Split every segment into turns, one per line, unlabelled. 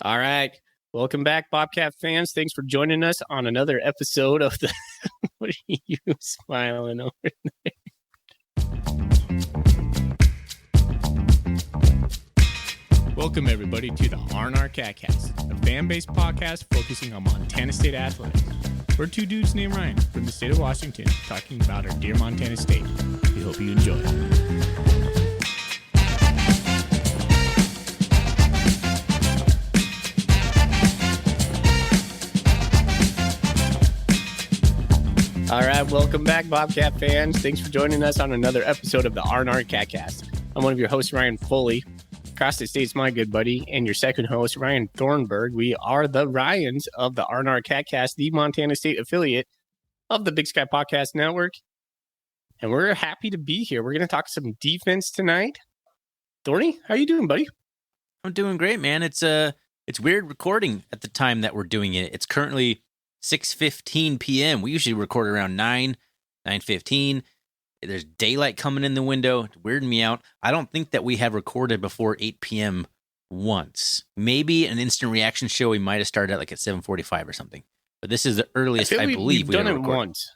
All right. Welcome back, Bobcat fans. Thanks for joining us on another episode of the. What are you smiling over there? Welcome, everybody, to the R&R CatCast, a fan-based podcast focusing on Montana State athletics. We're two dudes named Ryan from the state of Washington talking about our dear Montana State. We hope you enjoy. All right, welcome back, Bobcat fans. Thanks for joining us on another episode of the R&R CatCast. I'm one of your hosts, Ryan Foley. Across the state's my good buddy, and your second host, Ryan Thornburg. We are the Ryans of the R&R CatCast, the Montana State affiliate of the Big Sky Podcast Network. And we're happy to be here. We're going to talk some defense tonight. Thorny, how you doing, buddy?
I'm doing great, man. It's weird recording at the time that we're doing it. It's currently 6:15 p.m. We usually record around 9:15. There's daylight coming in the window. It's weirding me out. I don't think that we have recorded before 8 p.m. once. Maybe an instant reaction show we might have started at like at 7:45 or something. But this is the earliest I believe we've
done it once.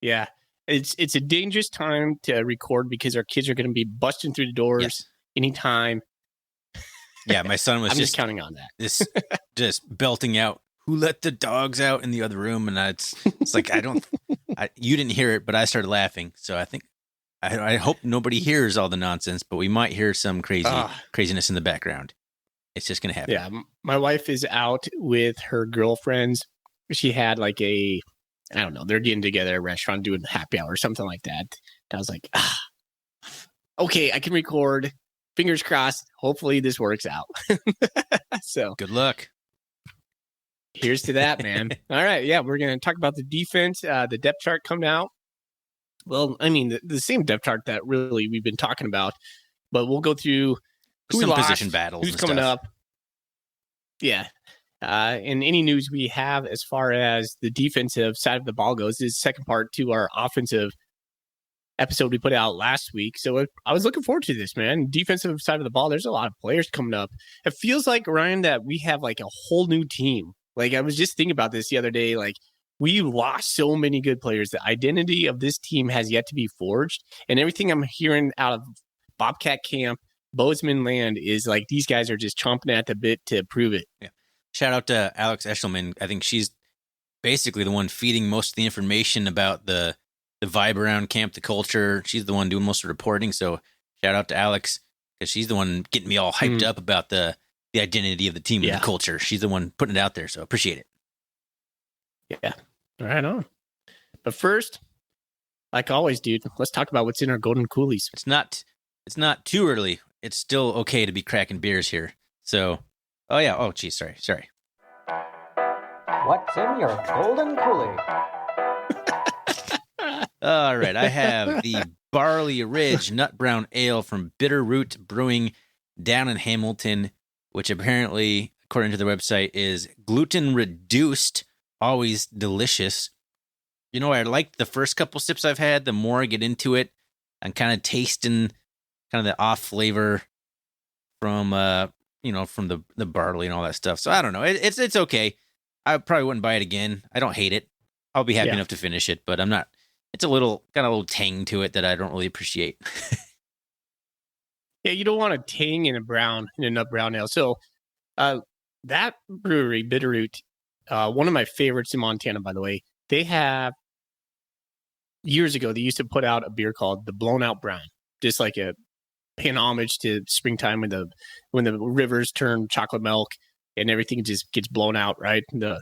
Yeah. It's a dangerous time to record because our kids are going to be busting through the doors anytime.
Yeah, my son was
I'm just counting on that.
just belting out, "Who let the dogs out?" in the other room, and it's like you didn't hear it, but I started laughing. So I hope nobody hears all the nonsense, but we might hear some craziness in the background. It's just gonna happen.
Yeah, my wife is out with her girlfriends. She had like I don't know, they're getting together at a restaurant doing happy hour or something like that. And I was like, okay, I can record. Fingers crossed. Hopefully this works out. So
good luck.
Here's to that, man. All right. Yeah, we're going to talk about the defense. The depth chart coming out. Well, I mean, the same depth chart that really we've been talking about, but we'll go through
some position battles,
who's coming up. Yeah. And any news we have as far as the defensive side of the ball goes is second part to our offensive episode we put out last week. So I was looking forward to this, man. Defensive side of the ball, there's a lot of players coming up. It feels like, Ryan, that we have like a whole new team. Like, I was just thinking about this the other day. Like, we lost so many good players. The identity of this team has yet to be forged. And everything I'm hearing out of Bobcat camp, Bozeman land, is like these guys are just chomping at the bit to prove it.
Yeah. Shout out to Alex Eshelman. I think she's basically the one feeding most of the information about the vibe around camp, the culture. She's the one doing most of the reporting. So shout out to Alex, because she's the one getting me all hyped up about the identity of the team and the culture. She's the one putting it out there, so appreciate it.
Yeah, right on. But first, like always, dude, let's talk about what's in our golden coolies.
It's not too early. It's still okay to be cracking beers here. So, geez, sorry.
What's in your golden coolie?
All right, I have the Barley Ridge Nut Brown Ale from Bitter Root Brewing down in Hamilton, which apparently, according to the website, is gluten reduced, always delicious. You know, I like the first couple sips I've had. The more I get into it, I'm kind of tasting kind of the off flavor from the barley and all that stuff. So I don't know. It's okay. I probably wouldn't buy it again. I don't hate it. I'll be happy enough to finish it, but I'm not. It's got a little tang to it that I don't really appreciate.
Yeah, you don't want a tang in a nut brown ale. So that brewery, Bitterroot, one of my favorites in Montana, by the way, they have, years ago, they used to put out a beer called the Blown Out Brown, just like paying homage to springtime when the rivers turn chocolate milk and everything just gets blown out, right? The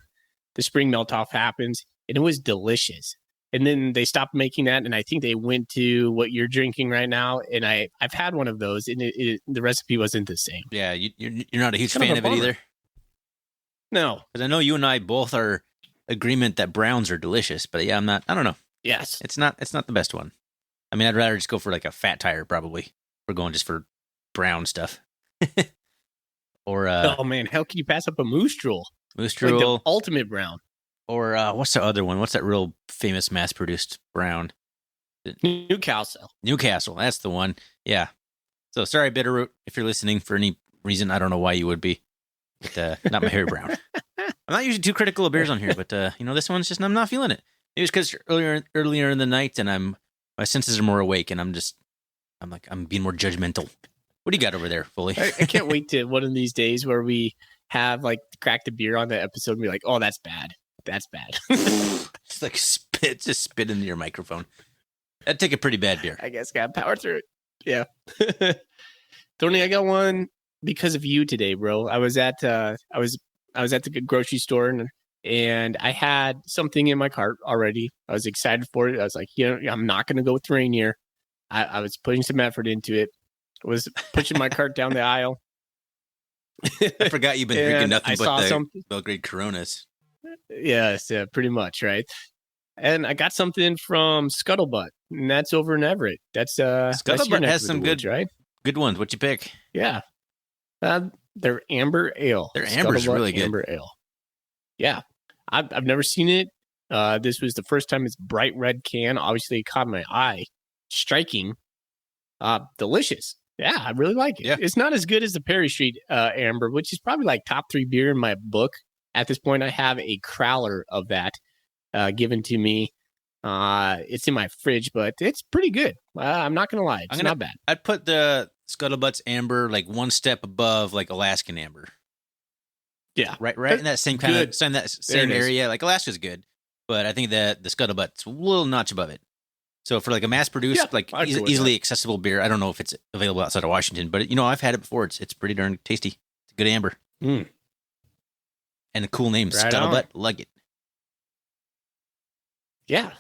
spring melt off happens, and it was delicious. And then they stopped making that, and I think they went to what you're drinking right now. And I've had one of those, and the recipe wasn't the same.
Yeah, you're not a huge fan of it either?
No.
Because I know you and I both are agreement that browns are delicious, but yeah, I'm not. I don't know.
Yes.
It's not the best one. I mean, I'd rather just go for like a Fat Tire, probably. We're going just for brown stuff. Or
oh man, how can you pass up a Moose Drool?
Moose Drool,
like the ultimate brown.
Or what's the other one? What's that real famous mass-produced brown?
Newcastle.
Newcastle, that's the one. Yeah. So sorry, Bitterroot, if you're listening for any reason. I don't know why you would be. but not my Harry Brown. I'm not usually too critical of beers on here, but this one's just I'm not feeling it. It was because earlier in the night, and my senses are more awake, and I'm being more judgmental. What do you got over there, Foley?
I can't wait to one of these days where we have like cracked a beer on the episode and be like, oh, that's bad. That's bad.
It's like just spit into your microphone. That'd take a pretty bad beer.
I guess got to power through it. Yeah. Tony, I got one because of you today, bro. I was at the grocery store and I had something in my cart already. I was excited for it. I was like, I'm not going to go with Rainier. I was putting some effort into it. I was pushing my cart down the aisle.
I forgot you've been drinking nothing but the
something.
Belgrade Coronas.
Yes, pretty much, right? And I got something from Scuttlebutt, and that's over in Everett. That's
Scuttlebutt has some
good
ones. What'd you pick?
Yeah, their Amber Ale.
Their Amber's really good.
Amber Ale. Yeah, I've never seen it. This was the first time. It's bright red can. Obviously, it caught my eye. Striking. Delicious. Yeah, I really like it.
Yeah.
It's not as good as the Perry Street Amber, which is probably like top 3 beer in my book. At this point, I have a crowler of that given to me. It's in my fridge, but it's pretty good. I'm not going to lie. It's not bad.
I'd put the Scuttlebutt's Amber like one step above like Alaskan Amber.
Yeah.
Right in that same kind of same area. Like Alaska's good, but I think that the Scuttlebutt's a little notch above it. So for like a mass-produced, easily accessible beer, I don't know if it's available outside of Washington, but I've had it before. It's pretty darn tasty. It's a good amber.
Mm.
And a cool name,
Right
Scuttlebutt Luggett.
Yeah.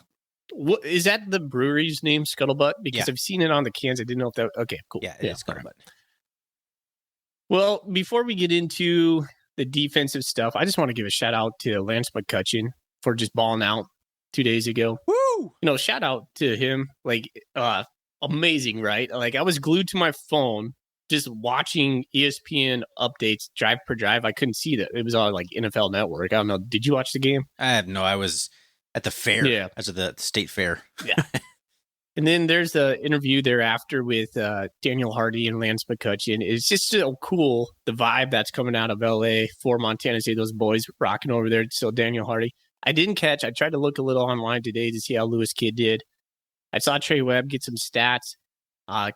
What, is that the brewery's name, Scuttlebutt? Because
Yeah.
I've seen it on the cans. I didn't know if that... Okay, cool.
Yeah, it's Scuttlebutt.
Well, before we get into the defensive stuff, I just want to give a shout-out to Lance McCutcheon for just balling out 2 days ago.
Woo!
Shout out to him. Like, amazing, right? Like, I was glued to my phone just watching ESPN updates drive per drive. I couldn't see that. It was on like NFL Network. I don't know. Did you watch the game?
I was at the fair.
Yeah.
I was at the state fair.
Yeah. And then there's the interview thereafter with Daniel Hardy and Lance McCutcheon. It's just so cool, the vibe that's coming out of LA for Montana State. Those boys rocking over there. Still Daniel Hardy. I tried to look a little online today to see how Lewis Kidd did. I saw Trey Webb get some stats.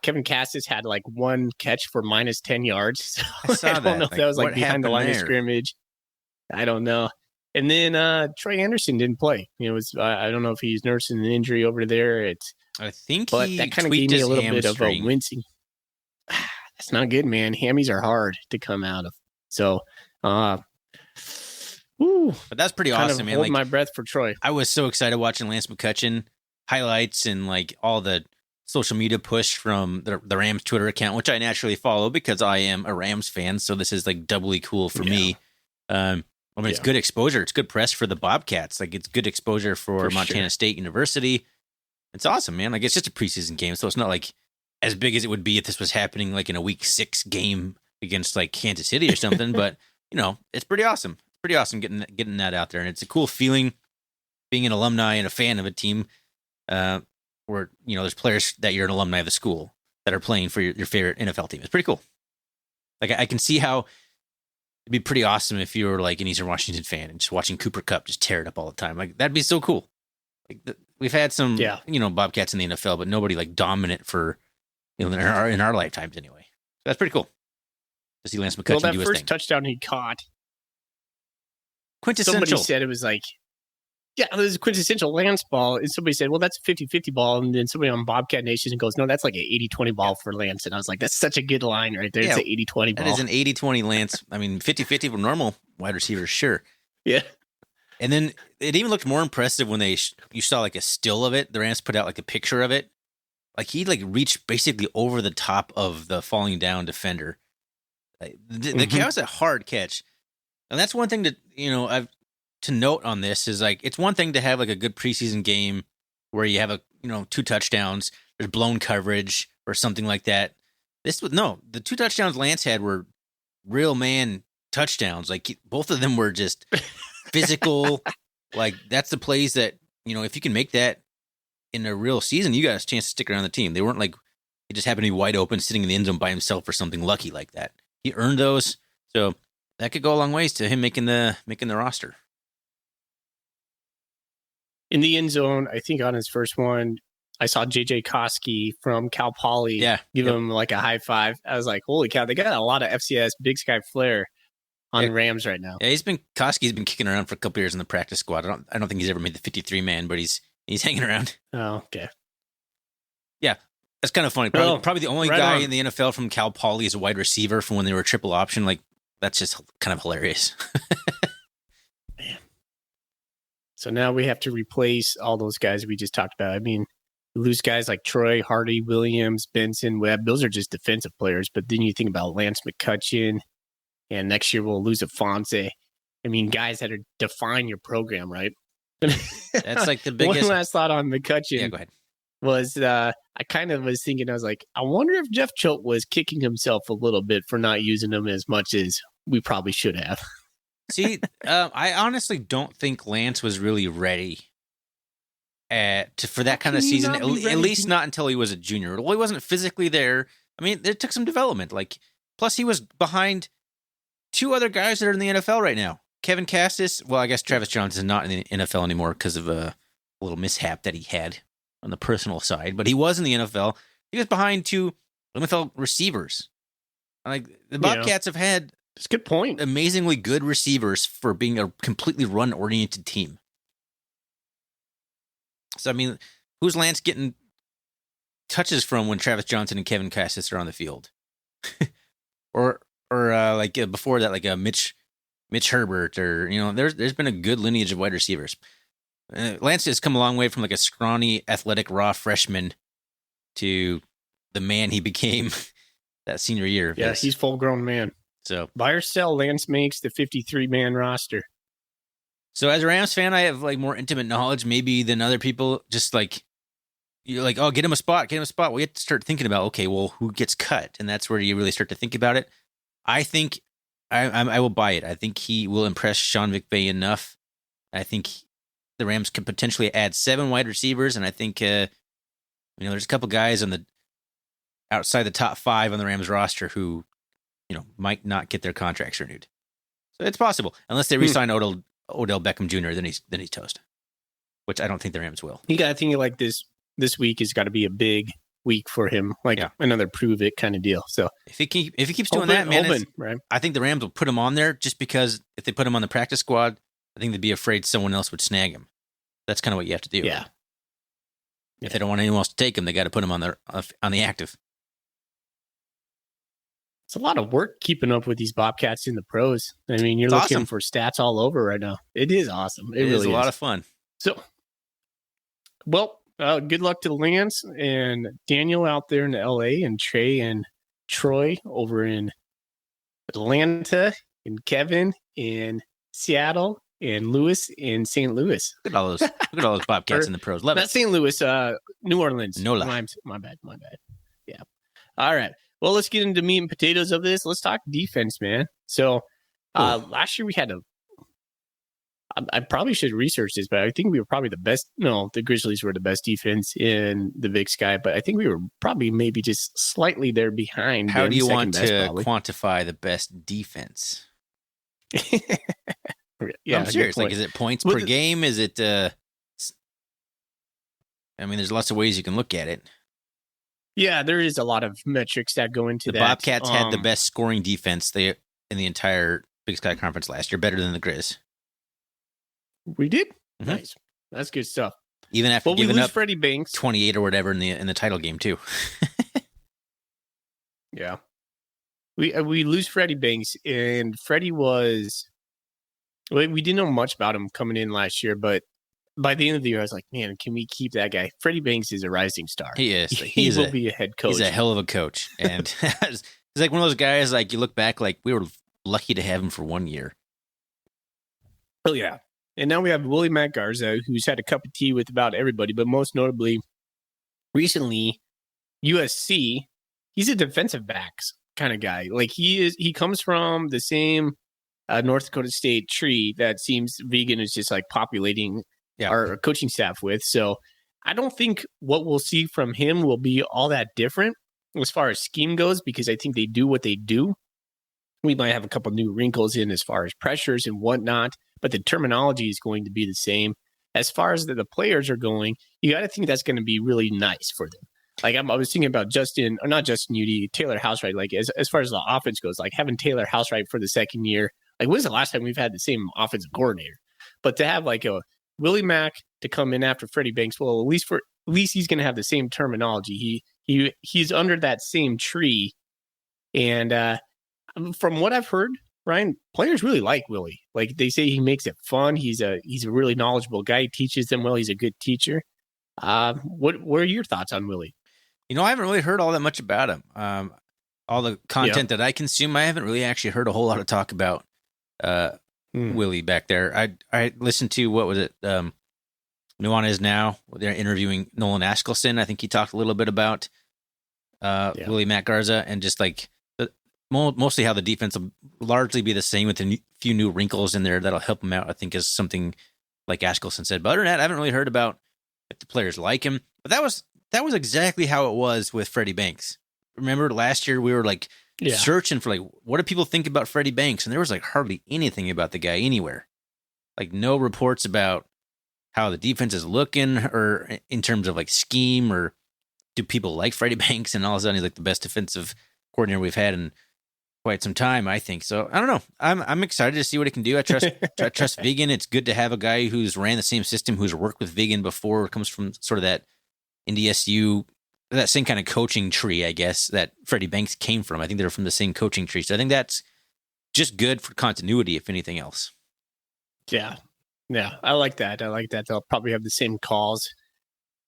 Kevin Cassis had like 1 catch for minus 10 yards. So I don't know if that was like behind the line of scrimmage. I don't know. And then Trey Anderson didn't play. I don't know if he's nursing an injury over there.
I think
but that kind of gave me a little bit of a wincing. That's not good, man. Hammies are hard to come out of. So,
but that's pretty awesome, man.
Hold my breath for Troy.
I was so excited watching Lance McCutcheon highlights and like all the social media push from the Rams Twitter account, which I naturally follow because I am a Rams fan. So this is like doubly cool for me. It's good exposure. It's good press for the Bobcats. Like it's good exposure for Montana State University. It's awesome, man. Like it's just a preseason game. So it's not like as big as it would be if this was happening like in a week 6 game against like Kansas City or something. But it's pretty awesome. It's pretty awesome getting that out there. And it's a cool feeling being an alumni and a fan of a team, where there's players that you're an alumni of the school that are playing for your favorite NFL team. It's pretty cool. Like I can see how it'd be pretty awesome if you were like an Eastern Washington fan and just watching Cooper Kupp just tear it up all the time. Like that'd be so cool. Like we've had some, Bobcats in the NFL, but nobody like dominant for in our lifetimes anyway. So that's pretty cool to see Lance McCutcheon do his thing.
That first touchdown he caught,
quintessential.
Somebody said it was like. Yeah, it was a quintessential Lance ball. And somebody said, well, that's a 50-50 ball. And then somebody on Bobcat Nation goes, no, that's like an 80-20 ball for Lance. And I was like, that's such a good line right there. Yeah, it's an 80-20 ball.
That is an 80-20 Lance. I mean, 50-50 for normal wide receivers, sure.
Yeah.
And then it even looked more impressive when you saw like a still of it. The Rams put out like a picture of it. Like he like reached basically over the top of the falling down defender. The that was a hard catch. And that's one thing that, to note on this is like it's one thing to have like a good preseason game where you have 2 touchdowns, there's blown coverage or something like that. The 2 touchdowns Lance had were real man touchdowns. Like both of them were just physical. Like that's the plays that if you can make that in a real season, you got a chance to stick around the team. They weren't like he just happened to be wide open sitting in the end zone by himself or something lucky like that. He earned those. So that could go a long ways to him making the roster.
In the end zone, I think on his first one, I saw JJ Koski from Cal Poly give him like a high five. I was like, holy cow, they got a lot of FCS Big Sky flair on the Rams right now.
Yeah, Koski's been kicking around for a couple years in the practice squad. I don't think he's ever made the 53 man, but he's hanging around.
Oh, okay.
Yeah, that's kind of funny. Probably the only guy in the NFL from Cal Poly is a wide receiver from when they were triple option. Like, that's just kind of hilarious.
Man. So now we have to replace all those guys we just talked about. I mean, you lose guys like Troy, Hardy, Williams, Benson, Webb. Those are just defensive players. But then you think about Lance McCutcheon, and next year we'll lose Afonso. I mean, guys that are define your program, right?
That's like the biggest.
One last thought on McCutcheon.
Yeah, go ahead.
Was I kind of was thinking, I was like, I wonder if Jeff Choate was kicking himself a little bit for not using him as much as we probably should have.
See, I honestly don't think Lance was really ready for that kind of season, at least not until he was a junior. Well, he wasn't physically there. I mean, it took some development. Like, plus he was behind two other guys that are in the NFL right now. Kevin Castis. Well, I guess Travis Johnson is not in the NFL anymore because of a little mishap that he had on the personal side, but he was in the NFL. He was behind two NFL receivers. Like, the Bobcats have had
That's a good point.
Amazingly good receivers for being a completely run-oriented team. So, I mean, who's Lance getting touches from when Travis Johnson and Kevin Cassis are on the field? or before that, like a Mitch Herbert, or, you know, there's been a good lineage of wide receivers. Lance has come a long way from like a scrawny, athletic, raw freshman to the man he became that senior year.
Yeah, he's full-grown man.
So
buy or sell, Lance makes the 53-man roster.
So as a Rams fan, I have like more intimate knowledge maybe than other people. Just like, you're like, oh, get him a spot. Well, you have to start thinking about, okay, well, who gets cut? And that's where you really start to think about it. I think I will buy it. I think he will impress Sean McVay enough. I think the Rams could potentially add 7 wide receivers, and I think there's a couple guys on the outside the top 5 on the Rams roster who, you know, might not get their contracts renewed. So it's possible, unless they re-sign Odell Beckham Jr. Then he's toast, which I don't think the Rams will.
You got to think like this week has got to be a big week for him, like another prove it kind of deal. So
if he keeps doing that, man,
right?
I think the Rams will put him on there just because if they put him on the practice squad, I think they'd be afraid someone else would snag him. That's kind of what you have to do.
Yeah.
If they don't want anyone else to take him, they got to put him on the active.
It's a lot of work keeping up with these Bobcats in the pros. I mean, you're looking for stats all over right now. It is awesome. It really is
a lot of fun.
So, well, good luck to Lance and Daniel out there in LA, and Trey and Troy over in Atlanta, and Kevin in Seattle, and Lewis in St. Louis.
Look at all those Bobcats in the pros. Love
it. Not St. Louis, New Orleans.
No lie.
My bad. Yeah. All right. Well, let's get into meat and potatoes of this. Let's talk defense, man. So last year we had I probably should research this, but I think we were probably the best. No, the Grizzlies were the best defense in the Big Sky, but I think we were probably maybe just slightly there behind.
How do you want to quantify the best defense?
Yeah,
I'm serious. Like, is it points per game? Is it? I mean, there's lots of ways you can look at it.
Yeah, there is a lot of metrics that go into that.
The Bobcats had the best scoring defense in the entire Big Sky Conference last year, better than the Grizz.
We did? Mm-hmm. Nice. That's good stuff.
Even after giving up
Freddie Banks
28 or whatever in the title game too.
Yeah. We lose Freddie Banks, and Freddie was we didn't know much about him coming in last year, but by the end of the year, I was like, man, can we keep that guy? Freddie Banks is a rising star.
He is.
He will be a head coach.
He's a hell of a coach. And he's like one of those guys, like, you look back, like, we were lucky to have him for 1 year.
Oh, yeah. And now we have Willie Matt Garza, who's had a cup of tea with about everybody, but most notably, recently, USC, he's a defensive backs kind of guy. Like, he comes from the same North Dakota State tree that seems Vegan is just like populating our coaching staff with. So I don't think what we'll see from him will be all that different as far as scheme goes, because I think they do what they do. We might have a couple new wrinkles in as far as pressures and whatnot, but the terminology is going to be the same. As far as the players are going, you got to think that's going to be really nice for them. Like I was thinking about not Justin Udy, Taylor Housewright. Like as far as the offense goes, like having Taylor Housewright for the second year. Like when's the last time we've had the same offensive coordinator? But to have like a Willie Mack to come in after Freddie Banks, well, at least he's going to have the same terminology. He's under that same tree, and from what I've heard, Ryan, players really like Willie. Like they say, he makes it fun. He's a really knowledgeable guy. He teaches them well. He's a good teacher. What are your thoughts on Willie?
I haven't really heard all that much about him. All the content that I consume, I haven't really actually heard a whole lot of talk about Willie back there. I listened to, what was it? Nuanez Now. They're interviewing Nolan Askelson. I think he talked a little bit about Willie Matt Garza, and just like mostly how the defense will largely be the same with a few new wrinkles in there that'll help him out, I think, is something like Askelson said. But other than that, I haven't really heard about if the players like him. But that was exactly how it was with Freddie Banks. Remember last year we were like searching for like, what do people think about Freddie Banks? And there was like hardly anything about the guy anywhere. Like no reports about how the defense is looking, or in terms of like scheme, or do people like Freddie Banks? And all of a sudden he's like the best defensive coordinator we've had in quite some time, I think. So I don't know. I'm excited to see what he can do. I trust Vigen. It's good to have a guy who's ran the same system, who's worked with Vigen before, comes from sort of that NDSU, that same kind of coaching tree, I guess, that Freddie Banks came from. I think they're from the same coaching tree. So I think that's just good for continuity, if anything else.
Yeah. I like that. They'll probably have the same calls.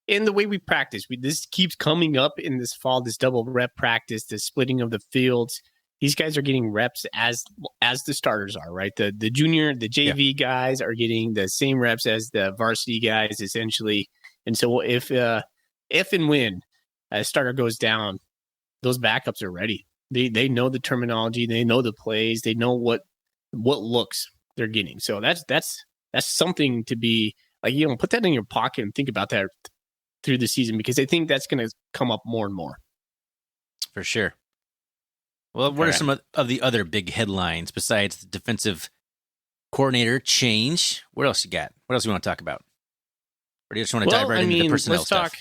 In the way we practice, this keeps coming up in this fall, this double rep practice, the splitting of the fields. These guys are getting reps as the starters are, right? The junior, the JV guys are getting the same reps as the varsity guys, essentially. And so if and when a starter goes down, those backups are ready. They know the terminology, they know the plays, they know what looks they're getting. So that's something to be like, put that in your pocket and think about that through the season, because I think that's going to come up more and more.
For sure. Well, what are some of the other big headlines besides the defensive coordinator change? What else you got? What else you want to talk about? Or do you just want to dive right into the personnel stuff?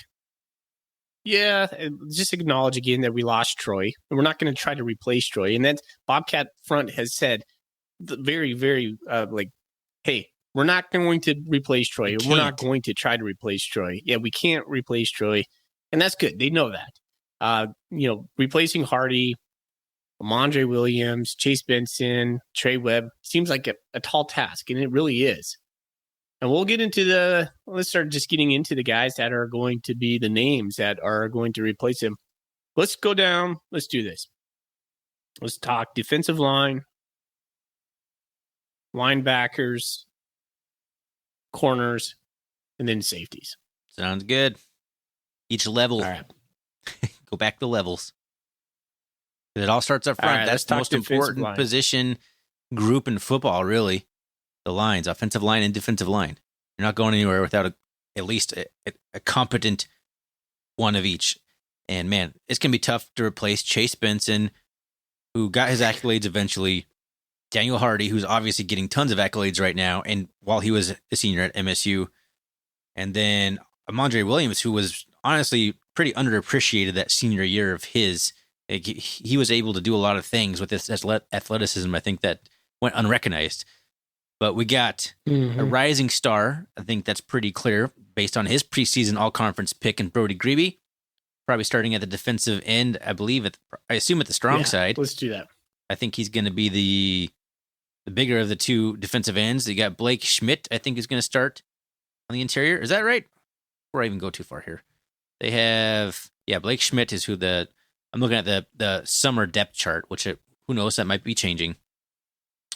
Yeah, just acknowledge again that we lost Troy, and we're not going to try to replace Troy. And then Bobcat Front has said very, very hey, we're not going to replace Troy. We're not going to try to replace Troy. Yeah, we can't replace Troy, and that's good. They know that. Replacing Hardy, Amandre Williams, Chase Benson, Trey Webb seems like a tall task, and it really is. And we'll get into let's start just getting into the guys that are going to be the names that are going to replace him. Let's go down. Let's do this. Let's talk defensive line, linebackers, corners, and then safeties.
Sounds good. Each level.
All right.
Go back to levels. It all starts up front.
Right,
that's the most important position group in football, really. The lines, offensive line and defensive line. You're not going anywhere without at least a competent one of each. And man, it's going to be tough to replace Chase Benson, who got his accolades eventually. Daniel Hardy, who's obviously getting tons of accolades right now, and while he was a senior at MSU. And then Amandre Williams, who was honestly pretty underappreciated that senior year of his. He was able to do a lot of things with his athleticism, I think, that went unrecognized. But we got a rising star. I think that's pretty clear based on his preseason all-conference pick in Brody Grebe. Probably starting at the defensive end, I believe. I assume at the strong side.
Let's do that.
I think he's going to be the bigger of the two defensive ends. You got Blake Schmidt, I think, is going to start on the interior. Is that right? Before I even go too far here. They have, Blake Schmidt is who I'm looking at the summer depth chart, which who knows, that might be changing.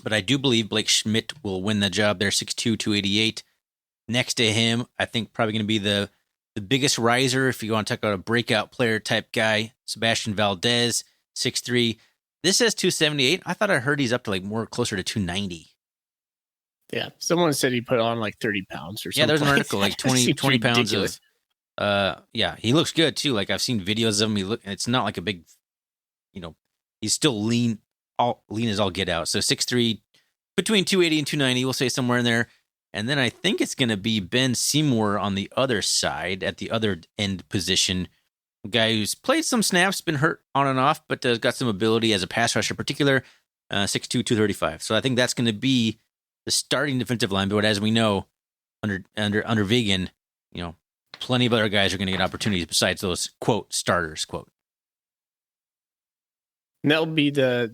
But I do believe Blake Schmidt will win the job there, 6'2", 288. Next to him, I think probably going to be the biggest riser, if you want to talk about a breakout player type guy, Sebastian Valdez, 6'3". This says 278. I thought I heard he's up to like more closer to 290.
Yeah, someone said he put on like 30 pounds or something.
Yeah, there's an article like 20 pounds of. He looks good too. Like I've seen videos of him. It's not like a big, he's still lean, all lean as all get out. So 6'3", between 280 and 290, we'll say somewhere in there. And then I think it's going to be Ben Seymour on the other side at the other end position. A guy who's played some snaps, been hurt on and off, but got some ability as a pass rusher, in particular, 6'2", 235. So I think that's going to be the starting defensive line. But as we know, under Vigen, plenty of other guys are going to get opportunities besides those, quote, starters, quote.
And that'll be the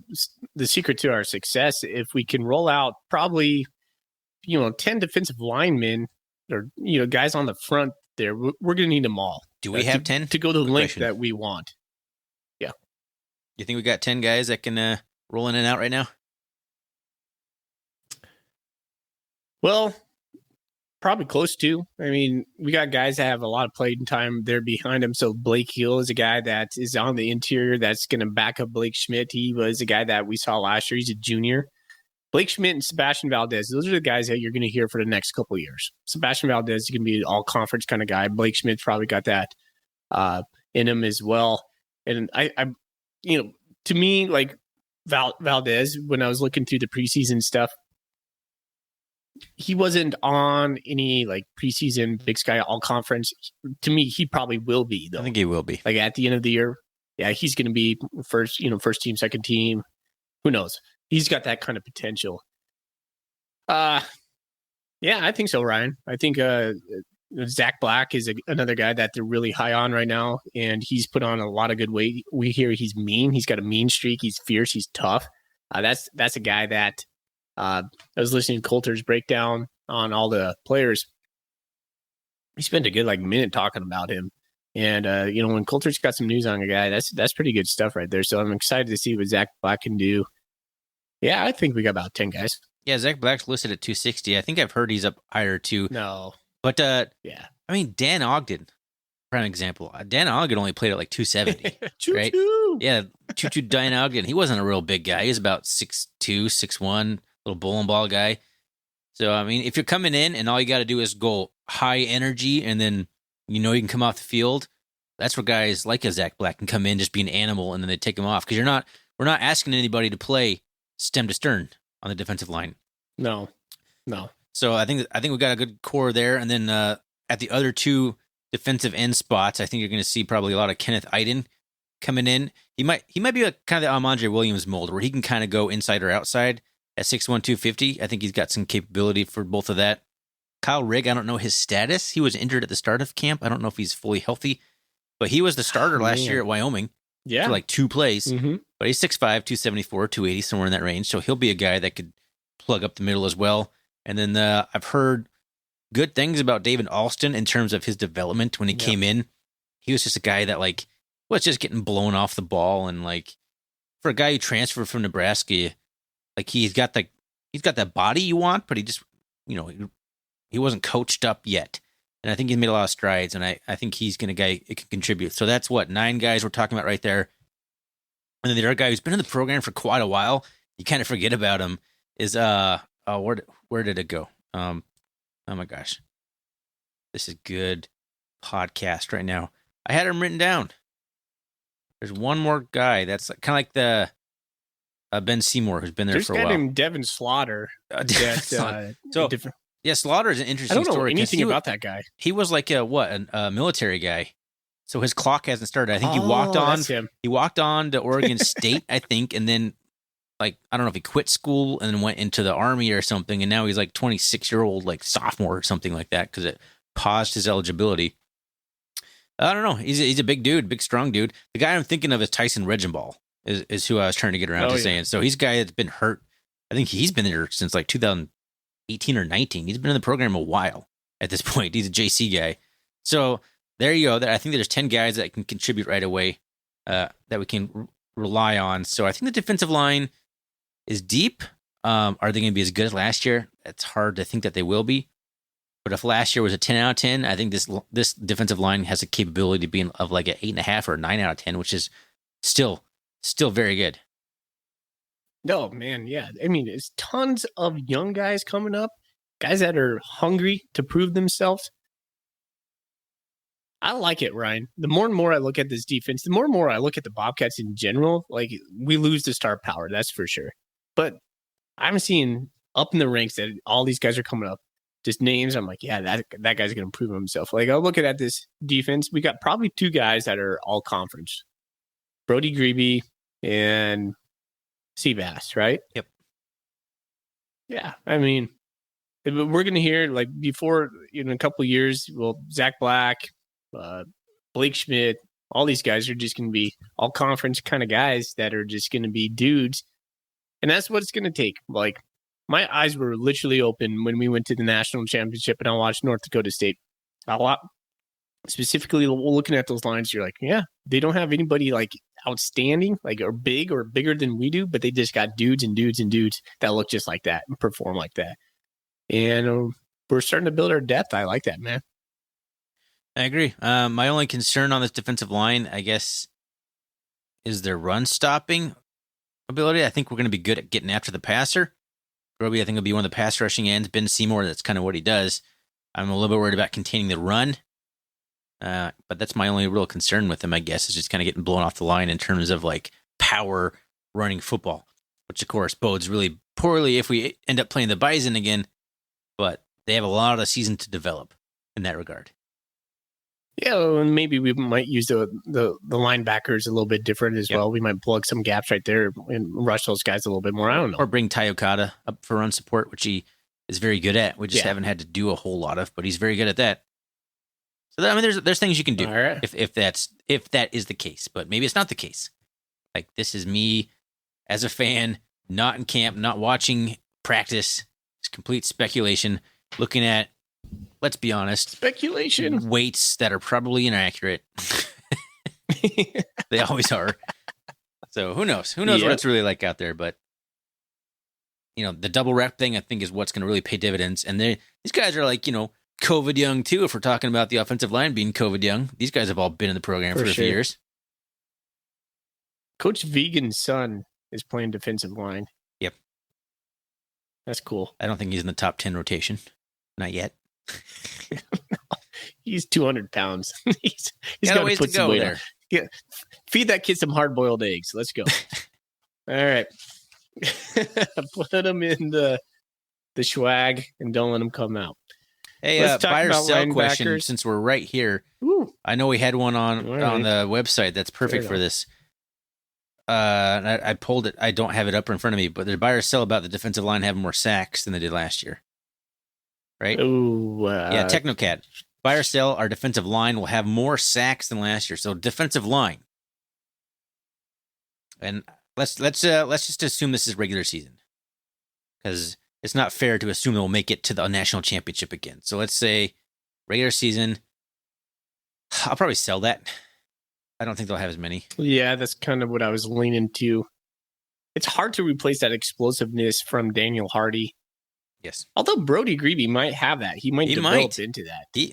secret to our success. If we can roll out probably, 10 defensive linemen or, guys on the front there, we're going to need them all.
Do we have 10?
To go to the length that we want. Yeah.
You think we got 10 guys that can roll in and out right now?
Well, probably close to. I mean, we got guys that have a lot of playing time there behind him. So Blake Hill is a guy that is on the interior that's going to back up Blake Schmidt. He was a guy that we saw last year. He's a junior. Blake Schmidt and Sebastian Valdez, those are the guys that you're going to hear for the next couple of years. Sebastian Valdez is going to be an all-conference kind of guy. Blake Schmidt's probably got that in him as well. And I to me, like Valdez, when I was looking through the preseason stuff, he wasn't on any like preseason Big Sky all-conference. To me, he probably will be, though.
I think he will be.
Like at the end of the year, yeah, he's going to be first team, second team. Who knows? He's got that kind of potential. Yeah, I think so, Ryan. I think Zach Black is another guy that they're really high on right now, and he's put on a lot of good weight. We hear he's mean. He's got a mean streak. He's fierce. He's tough. That's a guy that I was listening to Coulter's breakdown on all the players. He spent a good minute talking about him. And, when Coulter's got some news on a guy, that's pretty good stuff right there. So I'm excited to see what Zach Black can do. Yeah, I think we got about 10 guys.
Yeah, Zach Black's listed at 260. I think I've heard he's up higher too.
No.
But,
yeah.
I mean, Dan Ogden, prime example. Dan Ogden only played at 270. right? Yeah, Choo-Choo Dan Ogden. He wasn't a real big guy. He was about 6'2", 6'1", little bowling ball guy. So, I mean, if you're coming in and all you got to do is go high energy and then you can come off the field, that's where guys like a Zach Black can come in, just be an animal, and then they take him off. Because we're not asking anybody to play stem to stern on the defensive line.
No.
So I think we got a good core there. And then at the other two defensive end spots, I think you're going to see probably a lot of Kenneth Iden coming in. He might be a kind of the Amandre Williams mold, where he can kind of go inside or outside at 6'1", 250. I think he's got some capability for both of that. Kyle Rigg, I don't know his status. He was injured at the start of camp. I don't know if he's fully healthy, but he was the starter last year at Wyoming.
Yeah.
For 2 plays.
Mm-hmm.
But he's 6'5", 274, 280, somewhere in that range. So he'll be a guy that could plug up the middle as well. And then I've heard good things about David Alston in terms of his development when he came in. He was just a guy that was just getting blown off the ball. And for a guy who transferred from Nebraska, he's got that body you want, but he just, he wasn't coached up yet. And I think he's made a lot of strides, and I think he's going to guy it can contribute. So that's 9 guys we're talking about right there. And then the other guy who's been in the program for quite a while, you kind of forget about him, is where did it go? Oh my gosh, this is good podcast right now. I had him written down. There's one more guy that's kind of like the Ben Seymour, who's been there for a while.
There's a guy named Devin Slaughter.
Yeah, Slaughter is an interesting story.
I don't know anything about that guy.
He was a military guy. So his clock hasn't started. I think he walked on. He walked on to Oregon State, I think, and then I don't know if he quit school and then went into the Army or something, and now he's 26-year-old sophomore or something like that because it paused his eligibility. I don't know. He's a big dude, big strong dude. The guy I'm thinking of is Tyson Regenball, is who I was trying to get around to saying. So he's a guy that's been hurt. I think he's been there since 2018 or 19. He's been in the program a while at this point. He's a JC guy. So there you go. I think there's 10 guys that can contribute right away that we can rely on. So I think the defensive line is deep. Are they going to be as good as last year? It's hard to think that they will be. But if last year was a 10 out of 10, I think this defensive line has a capability of being of an 8.5 or a 9 out of 10, which is still very good.
No, man, yeah. I mean, it's tons of young guys coming up, guys that are hungry to prove themselves. I like it, Ryan. The more and more I look at this defense, the more and more I look at the Bobcats in general, like we lose the star power, that's for sure. But I'm seeing up in the ranks that all these guys are coming up. Just names, I'm like, yeah, that guy's going to prove himself. Like, I'm looking at this defense. We got probably two guys that are all conference, Brody Grebe and Seabass, right?
Yep.
Yeah, I mean, we're going to hear like before in a couple of years. Well, Zach Black, Blake Schmidt, all these guys are just going to be all conference kind of guys that are just going to be dudes, and that's what it's going to take. Like, my eyes were literally open when we went to the national championship and I watched North Dakota State a lot. Specifically, looking at those lines, you're like, yeah, they don't have anybody like outstanding, like or bigger than we do, but they just got dudes and dudes and dudes that look just like that and perform like that. And we're starting to build our depth. I like that, man.
I agree. My only concern on this defensive line, I guess, is their run stopping ability. I think we're going to be good at getting after the passer. Roby, I think, will be one of the pass rushing ends. Ben Seymour, that's kind of what he does. I'm a little bit worried about containing the run. But that's my only real concern with him, I guess, is just kind of getting blown off the line in terms of like power running football, which of course bodes really poorly if we end up playing the Bison again. But they have a lot of season to develop in that regard.
Yeah, and maybe we might use the linebackers a little bit different as well. We might plug some gaps right there and rush those guys a little bit more. I don't know.
Or bring Ty Okada up for run support, which he is very good at. We just haven't had to do a whole lot of, but he's very good at that. So I mean, there's things you can do if that is the case, but maybe it's not the case. Like, this is me as a fan, not in camp, not watching practice. It's complete speculation. Looking at, let's be honest,
speculation
weights that are probably inaccurate. They always are. So who knows? Who knows what it's really like out there? But the double rep thing, I think, is what's going to really pay dividends. And these guys are like, COVID young too. If we're talking about the offensive line being COVID young, these guys have all been in the program for a few years.
Coach Vegan's son is playing defensive line.
Yep,
that's cool.
I don't think he's in the top 10 rotation, not yet.
He's 200 pounds. he's
got a ways to go there.
Yeah. Feed that kid some hard-boiled eggs. Let's go. All right. Put him in the swag and don't let him come out.
Hey, buy or sell question, since we're right here.
Ooh.
I know we had one on the website that's perfect for this. I pulled it. I don't have it up in front of me, but there's buy or sell about the defensive line having more sacks than they did last year. Right?
Ooh,
yeah, Technocat. Buy or sell, our defensive line will have more sacks than last year. So defensive line. And let's just assume this is regular season, because it's not fair to assume they'll make it to the national championship again. So let's say regular season. I'll probably sell that. I don't think they'll have as many.
Yeah, that's kind of what I was leaning to. It's hard to replace that explosiveness from Daniel Hardy.
Yes.
Although Brody Grebe might have that. He might develop into that.
He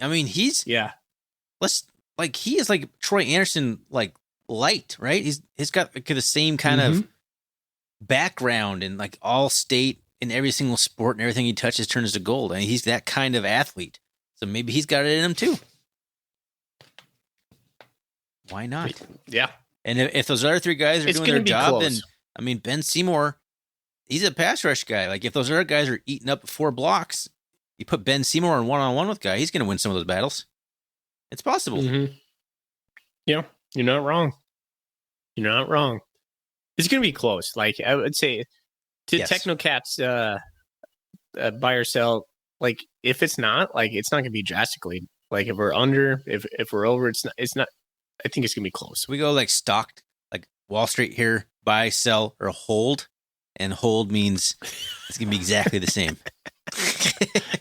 is like Troy Anderson, like light, right? He's got the same kind of background and like all state in every single sport, and everything he touches turns to gold. I mean, he's that kind of athlete. So maybe he's got it in him too. Why not?
Yeah.
And if those other three guys are doing their job, then I mean, Ben Seymour, he's a pass rush guy. Like, if those other guys are eating up 4 blocks, you put Ben Seymour in one-on-one with guy, he's going to win some of those battles. It's possible.
Mm-hmm. Yeah, you're not wrong. You're not wrong. It's going to be close. Like, I would say to Technocat's buy or sell, like, if it's not, like, it's not going to be drastically. Like, if we're under, if we're over, it's not. I think it's going to be close.
We go like stocked, like Wall Street here, buy, sell, or hold. And hold means it's going to be exactly the same.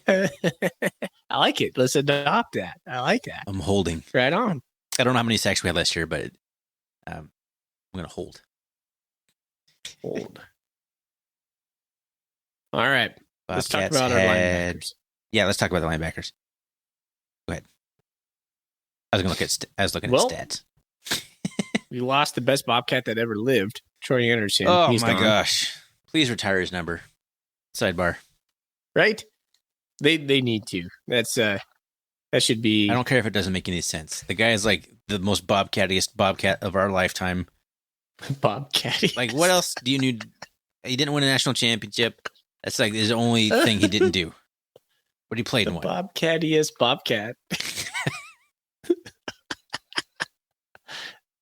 I like it. Let's adopt that. I like that.
I'm holding.
Right on.
I don't know how many sacks we had last year, but I'm going to hold.
Hold. All right. Let's talk about our linebackers.
Yeah, let's talk about the linebackers. Go ahead. I was looking at stats.
We lost the best Bobcat that ever lived, Troy Anderson.
Oh, my gosh. Please retire his number. Sidebar.
Right? They need to. That's That should be
I don't care if it doesn't make any sense. The guy is like the most bobcattiest bobcat of our lifetime.
Bobcat.
Like, what else do you need? He didn't win a national championship. That's like his only thing he didn't do. But he played
The
one.
bobcattiest bobcat.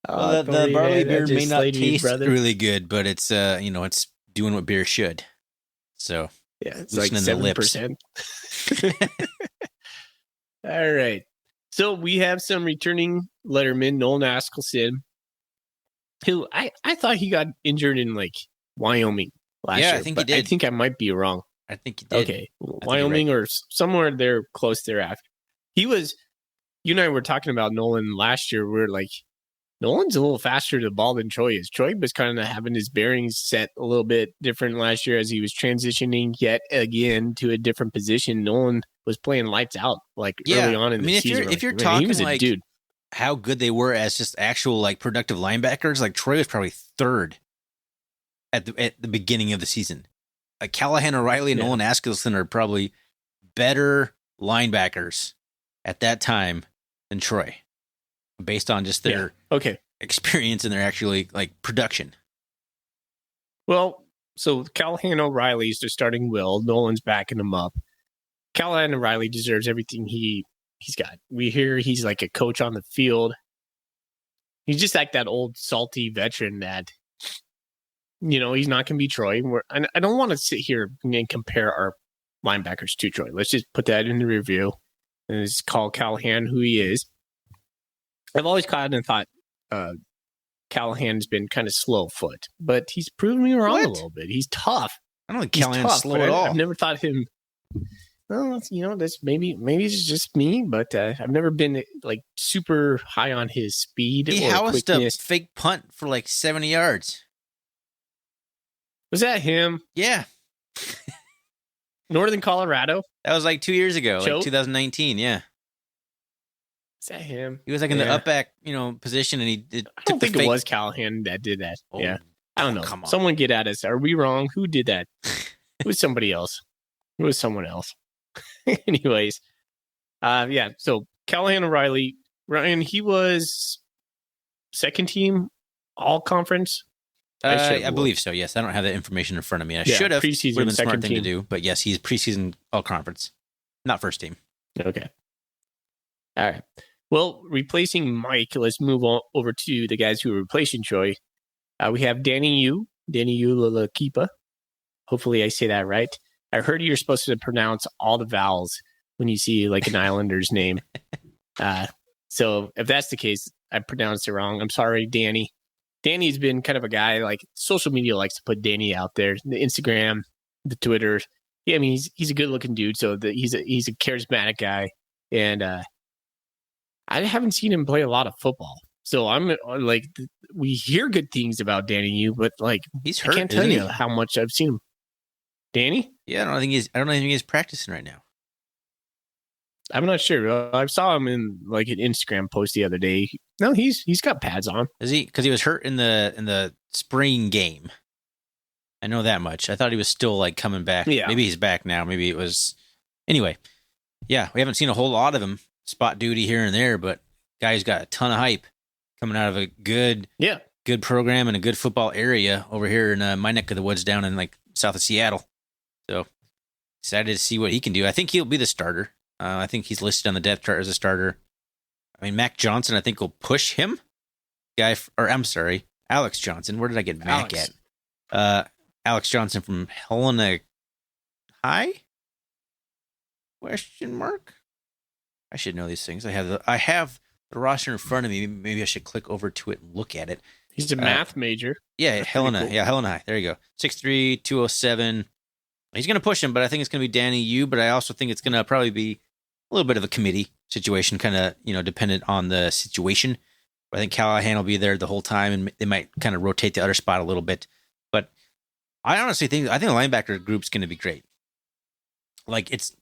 Well, the barley beer may not taste
brother.
really good, but it's it's doing what beer should. So
Yeah, it's like
loosening the
7%. All right. So we have some returning letterman, Nolan Askelson, who I thought he got injured in like Wyoming last year.
Yeah, I think he
but
did.
I think I might be wrong.
I think he did.
Okay.
you're
Wyoming or somewhere there close thereafter. You and I were talking about Nolan last year. We're like, Nolan's a little faster to the ball than Troy is. Troy was kind of having his bearings set a little bit different last year as he was transitioning yet again to a different position. Nolan was playing lights out early on in the season.
If you're
Man,
talking
he was a
like
dude.
how good they were as just actual like productive linebackers, like Troy was probably third at the beginning of the season. Like Callahan O'Reilly and
Yeah.
Nolan Askelson are probably better linebackers at that time than Troy, based on just their
Okay.
experience and their actually like production.
Well, so Callahan O'Reilly's the starting will. Nolan's backing him up. Callahan O'Reilly deserves everything he's got. We hear he's like a coach on the field. He's just like that old salty veteran that, he's not going to be Troy. And I don't want to sit here and compare our linebackers to Troy. Let's just put that in the review and just call Callahan who he is. I've always kind of thought Callahan's been kind of slow foot, but he's proven me wrong a
What?
little bit. He's tough.
I don't think
He's
Callahan's
tough,
slow
but
at all.
I've never thought him. Well, that's maybe it's just me, but I've never been like super high on his speed
He
or
housed a
quickness.
fake punt for like 70 yards.
Was that him?
Yeah,
Northern Colorado?
that was like 2 years ago,
Choate?
like 2019. Yeah,
Is that him?
he was like in the
Yeah.
up back, position, and he did.
I don't think it was Callahan that did that.
Oh,
yeah, I don't know.
come on.
Someone get at us. Are we wrong? Who did that? It was somebody else. It was someone else. Anyways, yeah. So Callahan O'Reilly, Ryan, he was second team all conference. I should've
I believe so. Yes, I don't have that information in front of me. I
Yeah,
should have. Would
preseason
have been a smart
second
thing to
team.
do. But yes, he's preseason all conference, not first team.
Okay. All right. Well, replacing Mike, let's move on over to the guys who are replacing Troy. We have Danny Lalakipa. Hopefully I say that right. I heard you're supposed to pronounce all the vowels when you see like an Islander's name. So if that's the case, I pronounced it wrong. I'm sorry, Danny. Danny's been kind of a guy, like social media likes to put Danny out there. The Instagram, the Twitter. Yeah, I mean, he's a good looking dude. So he's a charismatic guy. And I haven't seen him play a lot of football. So I'm like, we hear good things about Danny U, but like,
He's
I
hurt.
can't tell
isn't
you
he?
how much I've seen him. Danny?
Yeah, I don't think he's practicing right now.
I'm not sure. I saw him in like an Instagram post the other day. No, he's got pads on.
Is he? Because he was hurt in the spring game. I know that much. I thought he was still like coming back.
Yeah.
Maybe he's back now. Maybe it was. Anyway, yeah, we haven't seen a whole lot of him. Spot duty here and there, but guy's got a ton of hype coming out of a good program and a good football area over here in my neck of the woods down in like south of Seattle. So excited to see what he can do. I think he'll be the starter. I think he's listed on the depth chart as a starter. I mean, Mac Johnson, I think, will push him. Alex Johnson. Where did I get Mac
Alex.
at? Alex Johnson from Helena High? Question mark? I should know these things. I have the roster in front of me. Maybe I should click over to it and look at it.
He's a math major.
Yeah,
That's
Helena.
pretty cool.
Yeah, Helena High. There you go. 6'3", 207. He's going to push him, but I think it's going to be Danny Yu. But I also think it's going to probably be a little bit of a committee situation, kind of, dependent on the situation. I think Callahan will be there the whole time, and they might kind of rotate the other spot a little bit. But I honestly think the linebacker group's going to be great. Like it's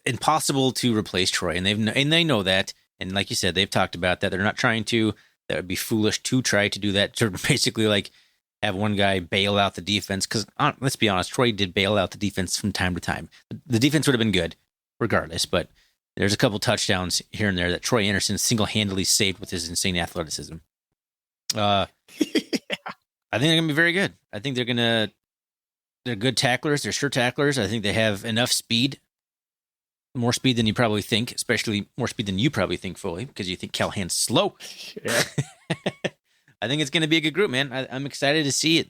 impossible to replace Troy, and they know that. And like you said, they've talked about that. They're not trying to. That would be foolish to try to do that. To basically like have one guy bail out the defense, because let's be honest, Troy did bail out the defense from time to time. The defense would have been good regardless, but There's a couple touchdowns here and there that Troy Anderson single-handedly saved with his insane athleticism. I think they're going to be very good. I think they're good tacklers. They're sure tacklers. I think they have enough speed, more speed than you probably think, especially more speed than you probably think fully because you think Callahan's slow.
Yeah.
I think it's going to be a good group, man. I'm excited to see it,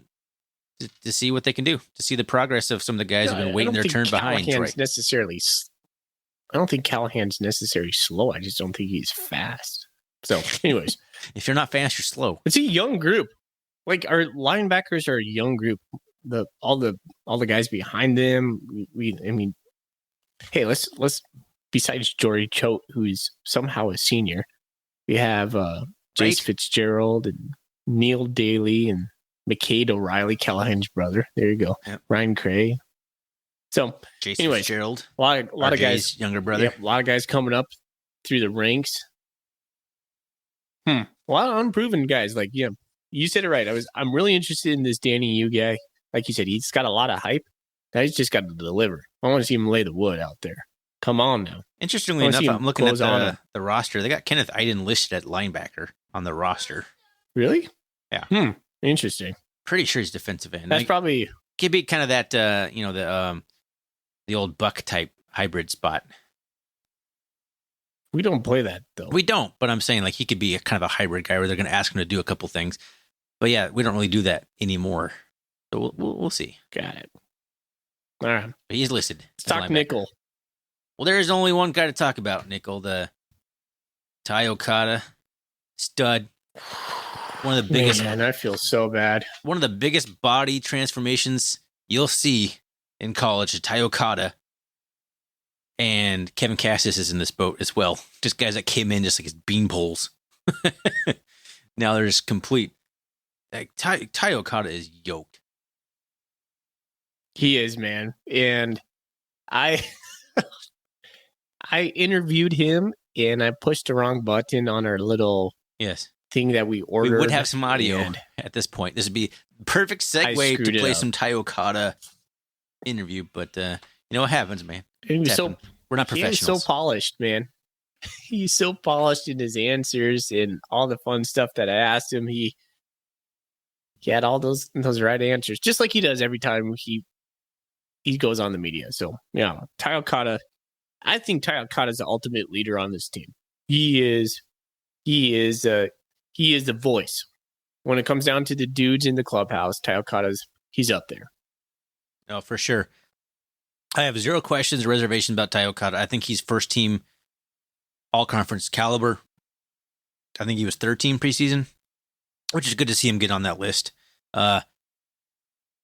to see what they can do, to see the progress of some of the guys who've been waiting their turn behind.
I don't think Callahan's necessarily slow. I just don't think he's fast. So, anyways,
if you're not fast, you're slow.
It's a young group. Like our linebackers are a young group. All the guys behind them. Hey, let's besides Jory Choate, who's somehow a senior, we have Jace Fitzgerald and Neil Daly and McCade O'Reilly, Callahan's brother. There you go.
Yep.
Ryan Cray. So,
Jason
anyways,
Fitzgerald,
a lot of guys,
younger brother.
Yep, a lot of guys coming up through the ranks. A lot of unproven guys. Like, yeah, you said it right. I'm really interested in this Danny Yu guy. Like you said, he's got a lot of hype. Now he's just got to deliver. I want to see him lay the wood out there. Come on now.
Interestingly enough, I'm looking at the roster. They got Kenneth Iden listed at linebacker on the roster.
Really?
Yeah.
Interesting.
Pretty sure he's defensive end.
That's probably
could be kind of that the old Buck type hybrid spot.
We don't play that though.
We don't, but I'm saying like he could be a kind of a hybrid guy where they're going to ask him to do a couple things. But yeah, we don't really do that anymore. So we'll see.
Got it. All right.
But he's listed.
Let's talk nickel.
Well, there is only one guy to talk about, nickel. The Ty Okada stud. One of the biggest.
Man, I feel so bad.
One of the biggest body transformations you'll see in college. Ty Okada and Kevin Cassis is in this boat as well. Just guys that came in just like his bean poles. Now they're just complete. Like Ty Okada is yoked.
He is, man. And I interviewed him and I pushed the wrong button on our little thing that we ordered.
We would have some audio at this point. This would be perfect segue to play some Ty Okada interview, but you know what happens, man.
We're not
professionals.
He's so polished, man. He's so polished in his answers and all the fun stuff that I asked him. He had all those right answers, just like he does every time he goes on the media. So yeah, Ty Okada. I think Ty Okada is the ultimate leader on this team. He is the voice. When it comes down to the dudes in the clubhouse, Ty Okada's he's up there.
No, for sure. I have zero questions or reservations about Ty Okada. I think he's first team all-conference caliber. I think he was third team preseason, which is good to see him get on that list. I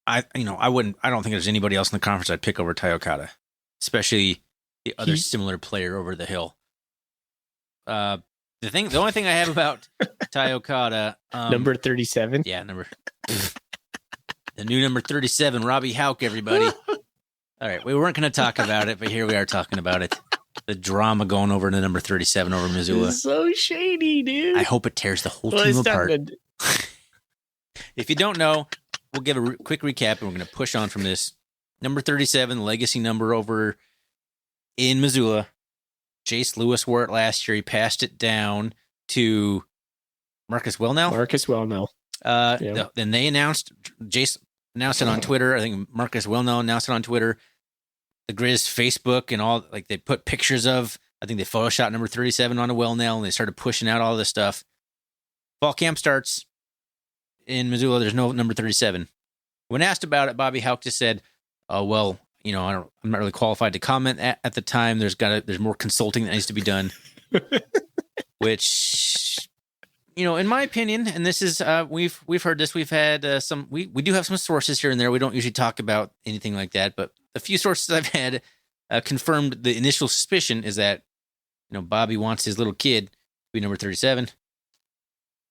don't think there's anybody else in the conference I'd pick over Ty Okada, especially the other similar player over the hill. The only thing I have about Ty Okada,
number 37.
Yeah, the new number 37, Robbie Houck, everybody. All right, we weren't going to talk about it, but here we are talking about it. The drama going over to number 37 over Missoula.
It's so shady, dude.
I hope it tears the whole team apart. If you don't know, we'll give a quick recap, and we're going to push on from this. Number 37, legacy number over in Missoula. Jace Lewis wore it last year. He passed it down to Marcus Wellnell. Then they announced, Jace announced it on Twitter. I think Marcus Wellnell announced it on Twitter. The Grizz Facebook and all, like they put pictures of, I think they photoshopped number 37 onto Wellnell and they started pushing out all this stuff. Fall camp starts in Missoula. There's no number 37. When asked about it, Bobby Houck just said, "Oh, well, I'm not really qualified to comment at the time. There's more consulting that needs to be done." Which, in my opinion, and this is we've heard this. We've had we do have some sources here and there. We don't usually talk about anything like that, but a few sources I've had confirmed the initial suspicion is that Bobby wants his little kid to be number 37.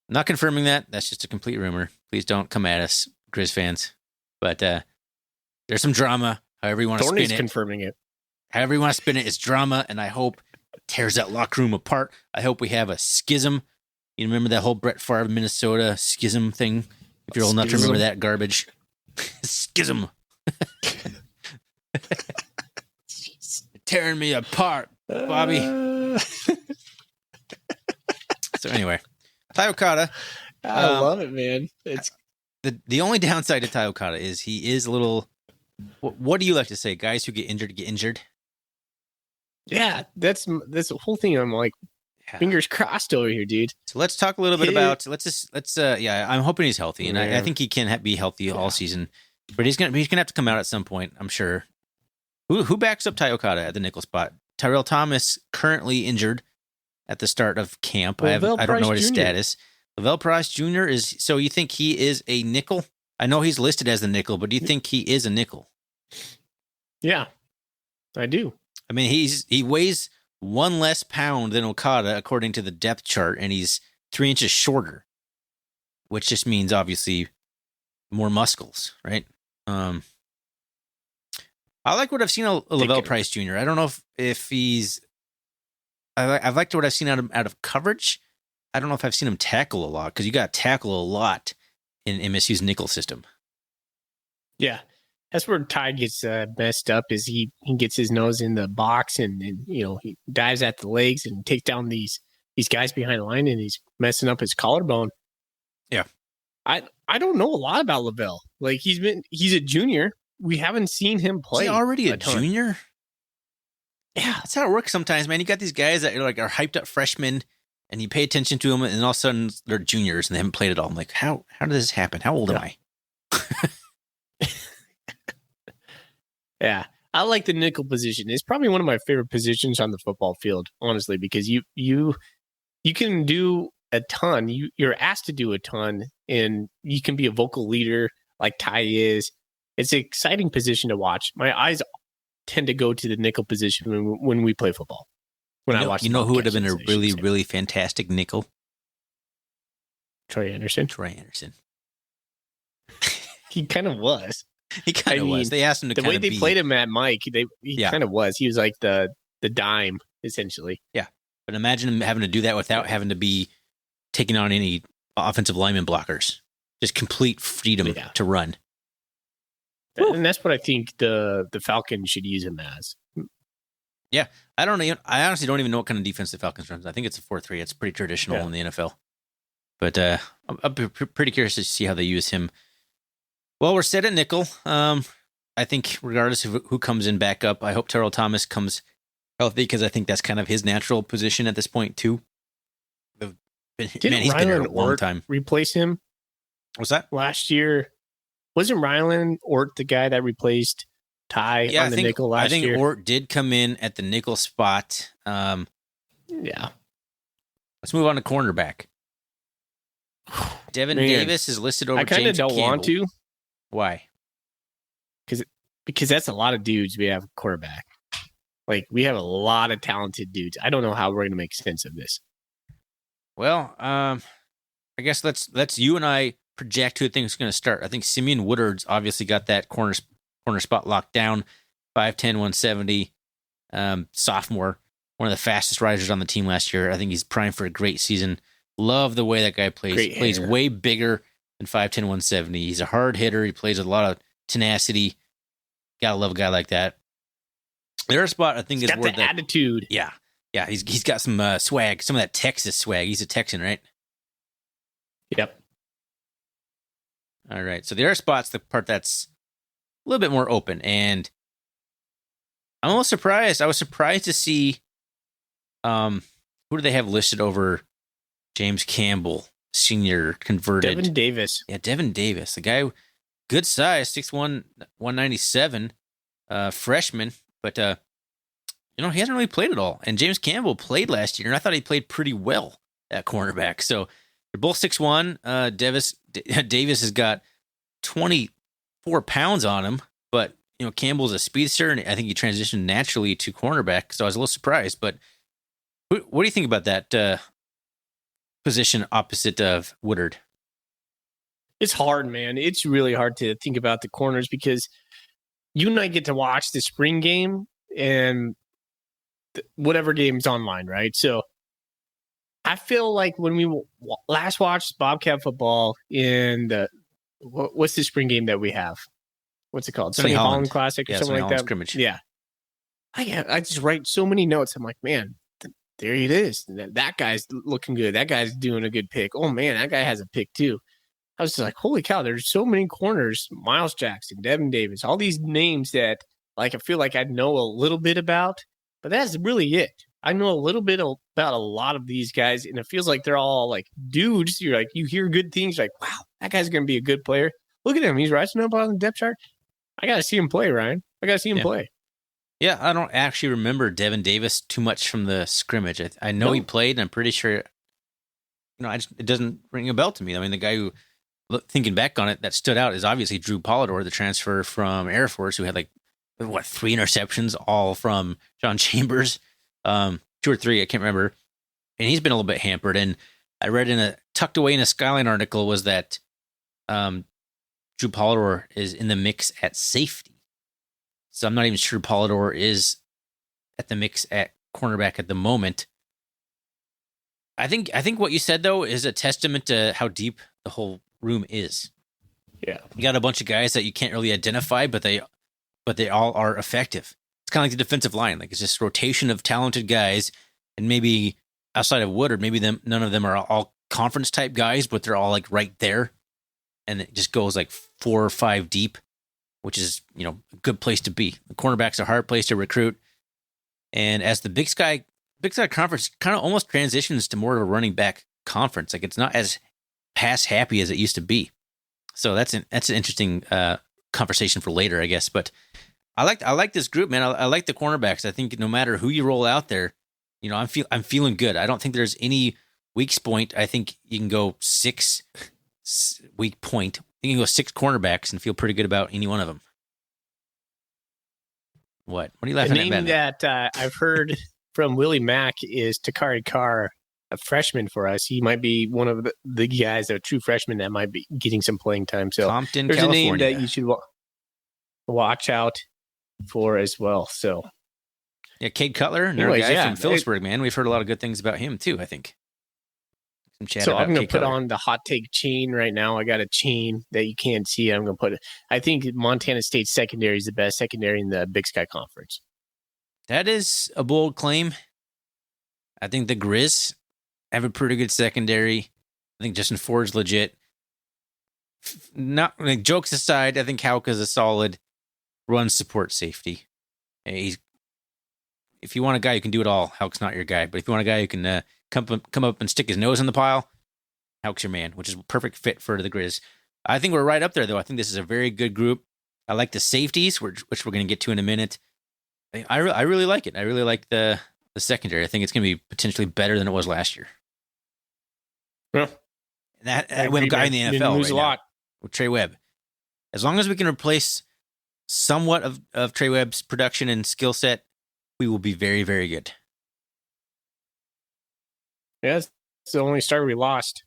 I'm not confirming that. That's just a complete rumor. Please don't come at us, Grizz fans. But there's some drama. However you want to spin it.
Confirming it.
However you want to spin it, it's drama, and I hope it tears that locker room apart. I hope we have a schism. You remember that whole Brett Favre, Minnesota schism thing? If you're old enough to remember that garbage. Schism. Tearing me apart, Bobby. So anyway, Tai Okada.
I love it, man. It's
The only downside to Tai Okada is he is a little. What do you like to say? Guys who get injured.
yeah. That's the whole thing. I'm like,
Yeah.
fingers crossed over here, dude.
So let's talk a little bit about. Yeah. I'm hoping he's healthy, and I
Yeah.
think he can be healthy all season. But he's gonna have to come out at some point, I'm sure. Who backs up Tai Okada at the nickel spot? Tyrell Thomas currently injured at the start of camp. I don't know what his status. Lavelle Price Jr. is. So you think he is a nickel? I know he's listed as the nickel, but do you think he is a nickel?
Yeah, I do.
I mean, he weighs 1 less pound than Okada according to the depth chart, and he's 3 inches shorter, which just means obviously more muscles, right? I like what I've seen of Lavelle Price Jr. I don't know if he's. I've liked what I've seen out of coverage. I don't know if I've seen him tackle a lot, because you got to tackle a lot in MSU's nickel system.
Yeah, that's where Ty gets messed up. Is he gets his nose in the box and he dives at the legs and takes down these guys behind the line, and he's messing up his collarbone.
Yeah,
I don't know a lot about Lavelle. Like he's a junior. We haven't seen him play.
Is he already a junior?
Yeah,
that's how it works sometimes, man. You got these guys that are hyped up freshmen, and you pay attention to them, and all of a sudden they're juniors and they haven't played at all. I'm like, how did this happen? How old am I?
Yeah, I like the nickel position. It's probably one of my favorite positions on the football field, honestly, because you can do a ton. You're asked to do a ton, and you can be a vocal leader like Ty is. It's an exciting position to watch. My eyes tend to go to the nickel position when we play football. I watch,
who would have been a really, really fantastic nickel?
Troy Anderson. He kind of was.
He kind of was. They asked him to
the way they played him at Mike. He kind of was. He was like the dime essentially.
Yeah, but imagine him having to do that without having to be taking on any offensive lineman blockers. Just complete freedom to run.
And that's what I think the Falcons should use him as.
Yeah, I honestly don't even know what kind of defense the Falcons runs. I think it's a 4-3. It's pretty traditional in the NFL. But I'm pretty curious to see how they use him. Well, we're set at nickel. I think regardless of who comes in back up, I hope Tyrell Thomas comes healthy, because I think that's kind of his natural position at this point too. He's been here a long time.
Replace him?
What's that?
Last year, wasn't Rylan Ort the guy that replaced Ty on the nickel last year?
I think Ort did come in at the nickel spot.
Yeah.
Let's move on to cornerback. Devin Davis is listed over James Campbell. I kind of don't want to. Why?
Because that's a lot of dudes we have quarterback. Like, we have a lot of talented dudes. I don't know how we're going to make sense of this.
Well, I guess let's you and I project who I think is going to start. I think Simeon Woodard's obviously got that corner spot locked down. 5'10", 170, sophomore, one of the fastest risers on the team last year. I think he's primed for a great season. Love the way that guy plays. Plays way bigger than 5'10", 170. He's a hard hitter. He plays with a lot of tenacity. Gotta love a guy like that. Their spot, I think,
he's got the attitude.
Yeah. He's got some swag, some of that Texas swag. He's a Texan, right?
Yep.
All right. So the other spot's the part that's a little bit more open, and I'm a little surprised. I was surprised to see who do they have listed over James Campbell, senior, converted.
Devin Davis.
Yeah, Devin Davis. The guy, good size, 6'1", 197, freshman, but he hasn't really played at all. And James Campbell played last year, and I thought he played pretty well at cornerback. So they're both 6'1". Davis has got 24 pounds on him, but Campbell's a speedster, and I think he transitioned naturally to cornerback. So I was a little surprised. But what do you think about that position opposite of Woodard?
It's hard, man. It's really hard to think about the corners, because you and I get to watch the spring game and whatever game's online, right? So I feel like when we last watched Bobcat football in what's the spring game that we have? What's it called?
Sonny Holland
Classic or something
Sonny
like
Holland
that.
Scrimmage.
Yeah. I just write so many notes. I'm like, man, there it is. That guy's looking good. That guy's doing a good pick. Oh man, that guy has a pick too. I was just like, holy cow, there's so many corners. Miles Jackson, Devin Davis, all these names that like I feel like I know a little bit about, but that's really it. I know a little bit about a lot of these guys, and it feels like they're all like dudes. You're like, you hear good things, like, wow, that guy's gonna be a good player. Look at him, he's rising up on the depth chart. I gotta see him play, Ryan. I gotta see him play.
Yeah, I don't actually remember Devin Davis too much from the scrimmage. I know he played, and I'm pretty sure, it doesn't ring a bell to me. I mean, the guy who, thinking back on it, that stood out is obviously Drew Polidor, the transfer from Air Force, who had 3 interceptions, all from John Chambers, 2 or 3, I can't remember. And he's been a little bit hampered. And I read tucked away in a Skyline article was that Drew Polidor is in the mix at safety. So I'm not even sure Polidor is at the mix at cornerback at the moment. I think what you said, though, is a testament to how deep the whole room is.
Yeah.
You got a bunch of guys that you can't really identify, but they all are effective. It's kind of like the defensive line. Like, it's just rotation of talented guys, and maybe outside of Woodard, maybe none of them are all conference type guys, but they're all like right there. And it just goes like 4 or 5 deep, which is, a good place to be. The cornerback's a hard place to recruit. And as the Big Sky Conference kind of almost transitions to more of a running back conference, like it's not as pass happy as it used to be. So that's an interesting conversation for later, I guess. But I like this group, man. I like the cornerbacks. I think no matter who you roll out there, I'm feeling good. I don't think there's any weak point. I think you can go 6 weak point. You can go 6 cornerbacks and feel pretty good about any one of them. What are you laughing at?
The name that I've heard from Willie Mack is Takari Carr, a freshman for us. He might be one of the guys, a true freshman that might be getting some playing time. So
Compton,
there's
California.
a name that you should watch out for as well. So
yeah, Cade Cutler, another guy from Phillipsburg, man. We've heard a lot of good things about him too, I think.
So I'm going to put on the hot take chain right now. I got a chain that you can't see. I'm going to put it. I think Montana State secondary is the best secondary in the Big Sky Conference.
That is a bold claim. I think the Grizz have a pretty good secondary. I think Justin Ford's legit. Not jokes aside, I think Hauka's a solid run support safety. If you want a guy who can do it all, Hauck's not your guy. But if you want a guy who can come up and stick his nose in the pile, Hauck's your man, which is a perfect fit for the Grizz. I think we're right up there, though. I think this is a very good group. I like the safeties, which we're going to get to in a minute. I really like it. I really like the secondary. I think it's going to be potentially better than it was last year.
Yeah.
And we have a guy in the NFL
right
a lot with Trey Webb. As long as we can replace somewhat of Trey Webb's production and skill set, we will be very, very good.
Yeah, it's the only starter we lost.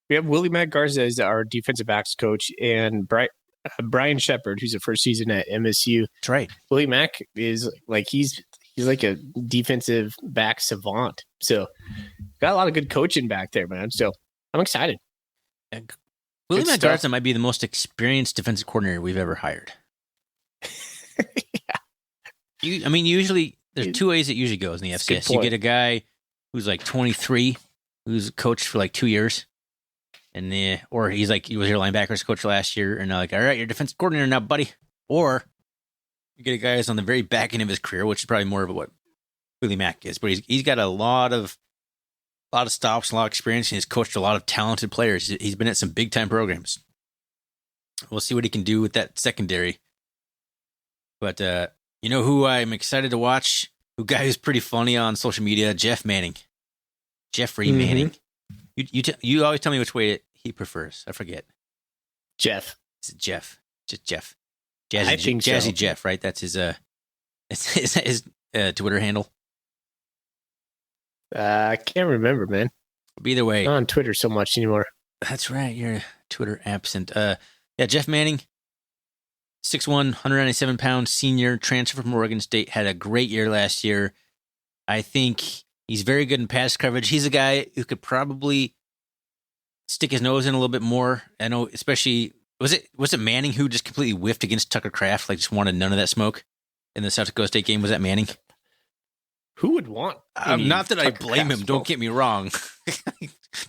We have Willie Matt Garza as our defensive backs coach, and Brian Shepard, who's the first season at MSU.
That's right.
Willie Mack is like he's like a defensive back savant. So got a lot of good coaching back there, man. So I'm excited.
Willie Matt Garza might be the most experienced defensive coordinator we've ever hired. Yeah. Usually there's 2 ways it usually goes in the FCS. You get a guy who's like 23, who's coached for like 2 years, or he was your linebackers coach last year, and they're like, all right, you're defensive coordinator now, buddy. Or you get a guy who's on the very back end of his career, which is probably more of what Willie Mack is, but he's got a lot of stops, a lot of experience, and he's coached a lot of talented players. He's been at some big time programs. We'll see what he can do with that secondary. But you know who I'm excited to watch? Who guy who's pretty funny on social media? Jeff Manning. Jeffrey Manning. You always tell me which way he prefers. I forget.
Jeff.
Is it Jeff? Just Jeff.
Jazzy
Jeff, right? That's his Twitter handle.
I can't remember, man.
But either way,
not on Twitter so much anymore.
That's right. You're Twitter absent. Jeff Manning, 6'1", 197 pounds, senior, transfer from Oregon State, had a great year last year. I think he's very good in pass coverage. He's a guy who could probably stick his nose in a little bit more. I know, especially was it Manning who just completely whiffed against Tucker Kraft, like just wanted none of that smoke in the South Dakota State game? Was that Manning?
Who would want?
Not that I blame him. Don't get me wrong.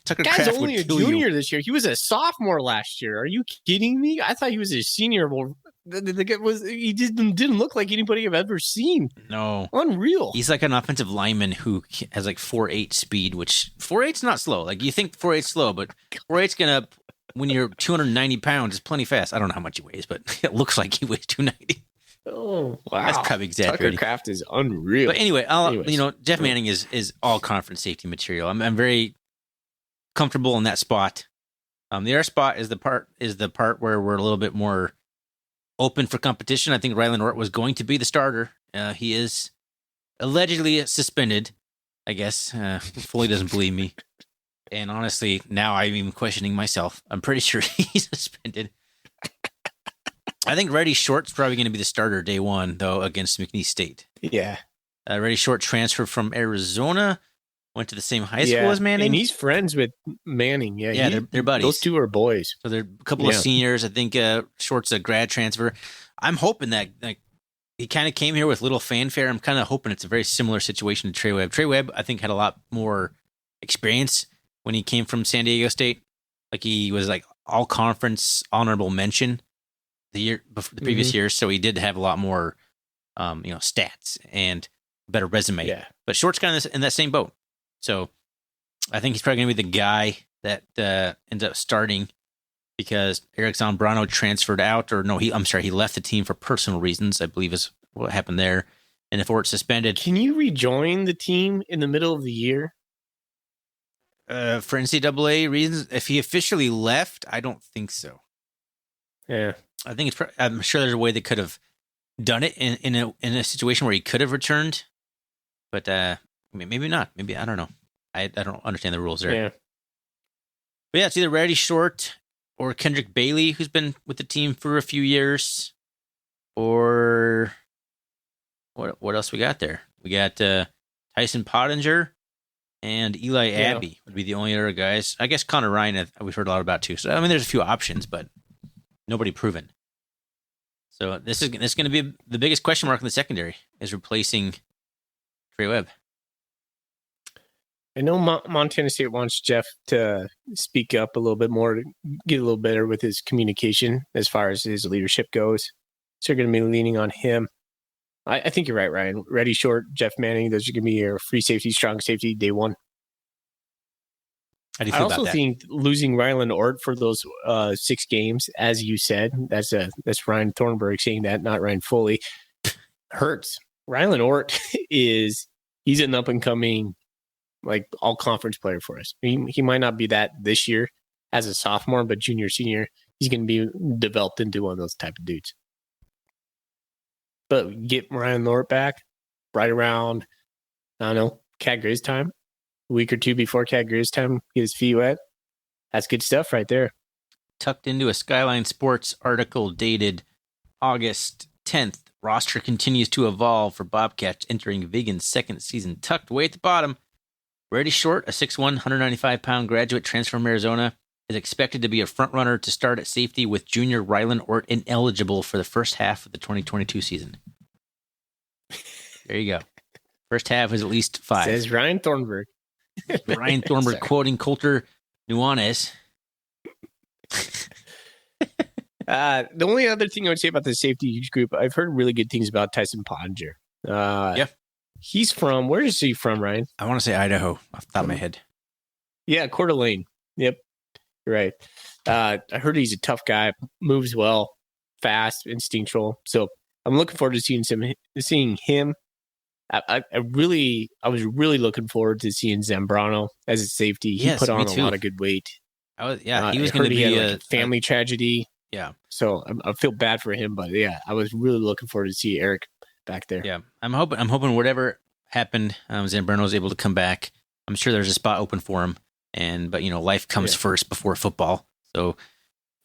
Tucker
Guy's
Kraft
only
would
a
kill
junior
you.
this year. He was a sophomore last year. Are you kidding me? I thought he was a senior. Well, the guy he didn't look like anybody I've ever seen.
No.
Unreal.
He's like an offensive lineman who has like 4.8 speed, which 4.8's not slow. Like you think 4.8's slow, but 4.8's gonna, when you're 290 pounds, is plenty fast. I don't know how much he weighs, but it looks like he weighs 290.
Oh wow,
That's probably exaggerating.
Tucker Kraft is unreal.
But anyway,
Anyways.
Jeff Manning is all conference safety material. I'm very comfortable in that spot. The other spot is the part where we're a little bit more open for competition. I think Rylan Ort was going to be the starter. He is allegedly suspended, I guess. Foley doesn't believe me. And honestly, now I'm even questioning myself. I'm pretty sure he's suspended. I think Reddy Short's probably going to be the starter day one, though, against McNeese State.
Yeah.
Reddy Short transferred from Arizona, went to the same high school as Manning.
And he's friends with Manning. Yeah,
they're buddies.
Those two are boys.
So they're a couple of seniors. I think Short's a grad transfer. I'm hoping that he kind of came here with little fanfare. I'm kind of hoping it's a very similar situation to Trey Webb. Trey Webb, I think, had a lot more experience when he came from San Diego State. Like he was like all conference honorable mention the previous year, so he did have a lot more, stats and better resume.
Yeah.
But Short's kind of in that same boat, so I think he's probably going to be the guy that ends up starting because Eric Zambrano transferred out, he left the team for personal reasons, I believe is what happened there. And if Ort's suspended,
can you rejoin the team in the middle of the year?
For NCAA reasons, if he officially left, I don't think so.
Yeah.
I think I'm sure there's a way they could have done it in a situation where he could have returned, but maybe not. Maybe I don't know. I don't understand the rules there.
Yeah.
But yeah, it's either Reddy Short or Kendrick Bailey, who's been with the team for a few years, or what else we got there? We got Tyson Pottinger and Eli Abbey would be the only other guys. I guess Connor Ryan we've heard a lot about too. So I mean, there's a few options, but nobody proven. So this is going to be the biggest question mark in the secondary is replacing Trey Webb.
I know Montana State wants Jeff to speak up a little bit more, to get a little better with his communication as far as his leadership goes. So you're going to be leaning on him. I think you're right, Ryan. Reddy Short, Jeff Manning, those are going to be your free safety, strong safety, day one.
How do you feel
I also think losing Rylan Ort for those 6 games, as you said, that's Ryan Thornburg saying that, not Ryan Foley, hurts. Rylan Ort he's an up and coming, like all conference player for us. He might not be that this year as a sophomore, but junior, senior, he's going to be developed into one of those type of dudes. But get Ryan Ort back right around, I don't know, Cat Grizz time. A week or two before Cat Grizz time, get his feet wet. That's good stuff right there.
Tucked into a Skyline Sports article dated August 10th, roster continues to evolve for Bobcats entering Vigen's second season. Tucked way at the bottom, Reddy Short, a 6'1", 195-pound graduate transfer from Arizona, is expected to be a front-runner to start at safety with junior Rylan Ort ineligible for the first half of the 2022 season. There you go. First half is at least 5.
Says Ryan Thornburg.
Ryan Thornburg quoting Coulter Nuanez.
The only other thing I would say about the safety group, I've heard really good things about Tyson Pottinger.
Yeah.
He's from, where is he from, Ryan?
I want to say Idaho off the top of my head.
Yeah, Coeur d'Alene. Yep. You're right. I heard he's a tough guy, moves well, fast, instinctual. So I'm looking forward to seeing him. I was really looking forward to seeing Zambrano as a safety. He put on a lot of good weight.
He was going to be
a family tragedy.
Yeah.
So I feel bad for him, but yeah, I was really looking forward to see Eric back there.
Yeah. I'm hoping whatever happened, Zambrano was able to come back. I'm sure there's a spot open for him. But life comes first before football. So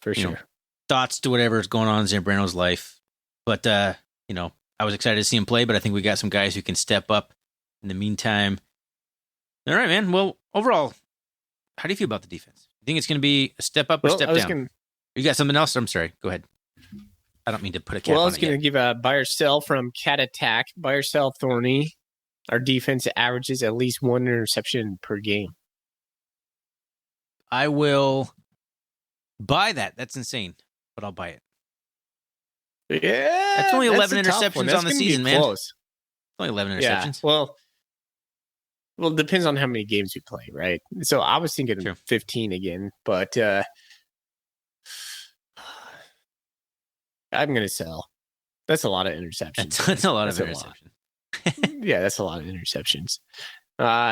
for sure.
Thoughts to whatever is going on in Zambrano's life. But I was excited to see him play, but I think we got some guys who can step up in the meantime. All right, man. Well, overall, how do you feel about the defense? You think it's going to be a step up or step down? You got something else? I'm sorry. Go ahead. I don't mean to put a cap on it.
I was going to give a buy or sell from Cat Attack. Buy or sell Thorny. our defense averages at least one interception per game.
I will buy that. That's insane, but I'll buy it.
Yeah,
That's only 11
a tough one.
interceptions
That's
on the
gonna be
season, man.
close.
Only 11
Yeah.
interceptions.
Well, it depends on how many games we play, right? So I was thinking
True.
15 again, but I'm gonna sell. That's a lot of interceptions.
That's a lot of
That's a lot.
interceptions.
Yeah, that's a lot of interceptions.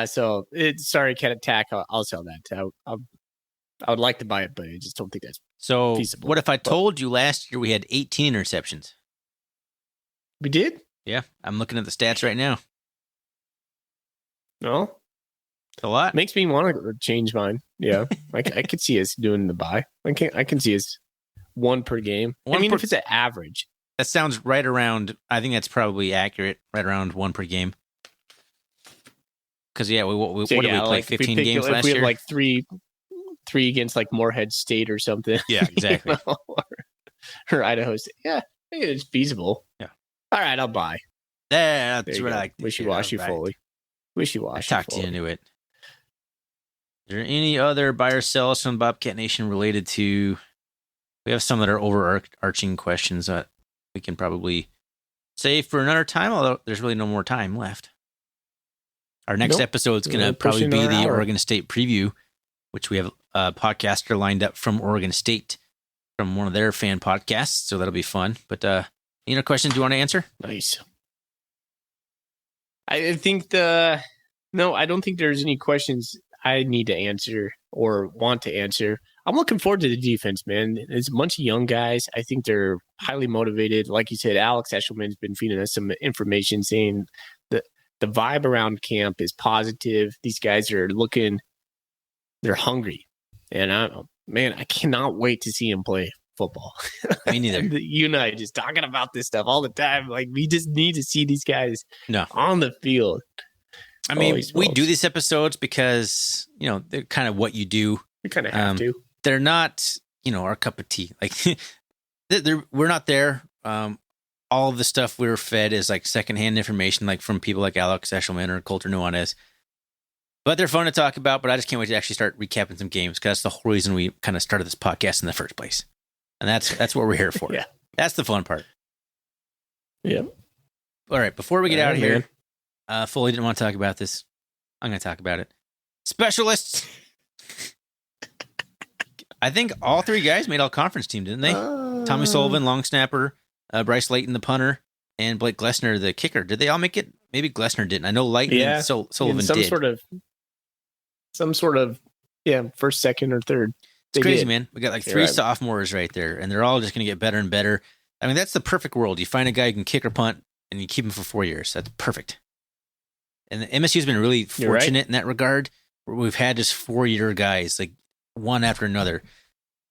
So sorry, Cat Attack. I'll sell that. I would like to buy it, but I just don't think that's
So,
feasible.
what if I told you last year we had 18 interceptions?
we did.
Yeah, I'm looking at the stats right now.
No,
It's a lot.
makes me want to change mine. Yeah, I could see us doing the buy. I can see us one per game. I
One
mean,
per-
if it's an average.
That sounds right around, I think that's probably accurate, right around one per game. Because, yeah, what
So,
did we
yeah,
play,
like, if we
15
pick-
games
if
last
we
year?
have like three against like Morehead State or something.
Yeah, exactly.
You know, or Idaho State. Yeah, I think it's feasible.
Yeah.
All right, I'll buy.
That's
There you
what
go.
I like.
Wishy-washy fully. Wishy-washy.
I talked you
fully.
into it. Is there any other buy or sells from Bobcat Nation related to? We have some that are overarching questions that we can probably save for another time, although there's really no more time left. Our next
Nope.
episode's going to
We're
probably
pushing
be
our
the
hour.
Oregon State preview, which we have a podcaster lined up from Oregon State from one of their fan podcasts, so that'll be fun. But any other questions you want to answer?
Nice. I think no, I don't think there's any questions I need to answer or want to answer. I'm looking forward to the defense, man. It's a bunch of young guys. I think they're highly motivated. Like you said, Alex Eshelman's been feeding us some information saying that the vibe around camp is positive. These guys are they're hungry. And I cannot wait to see him play football.
Me neither.
You and I just talking about this stuff all the time. Like, we just need to see these guys
No.
on the field.
I mean,
Holy
we
smokes.
do these episodes because, they're kind of what you do.
We kind of have to.
They're not, our cup of tea. Like, we're not there. All of the stuff we're fed is like secondhand information, like from people like Alex Eshelman or Coulter Nuanez. But they're fun to talk about. But I just can't wait to actually start recapping some games, because that's the whole reason we kind of started this podcast in the first place. And that's what we're here for.
Yeah.
That's the fun part.
Yeah.
All right, before we get out of here,
man.
Foley didn't want to talk about this. I'm going to talk about it. Specialists. I think all three guys made all conference team, didn't they? Tommy Sullivan, long snapper, Bryce Layton, the punter, and Blake Glessner, the kicker. Did they all make it? Maybe Glessner didn't. I know Layton
Yeah.
and Sullivan
in some
did.
sort of, first, second, or third.
It's
They
crazy,
did.
man. We got like
You're
three
right.
sophomores right there, and they're all just going to get better and better. I mean, that's the perfect world. You find a guy who can kick or punt, and you keep him for 4 years. That's perfect. And the MSU's been really
You're right.
fortunate in that regard, where we've had just 4-year guys, like one after another.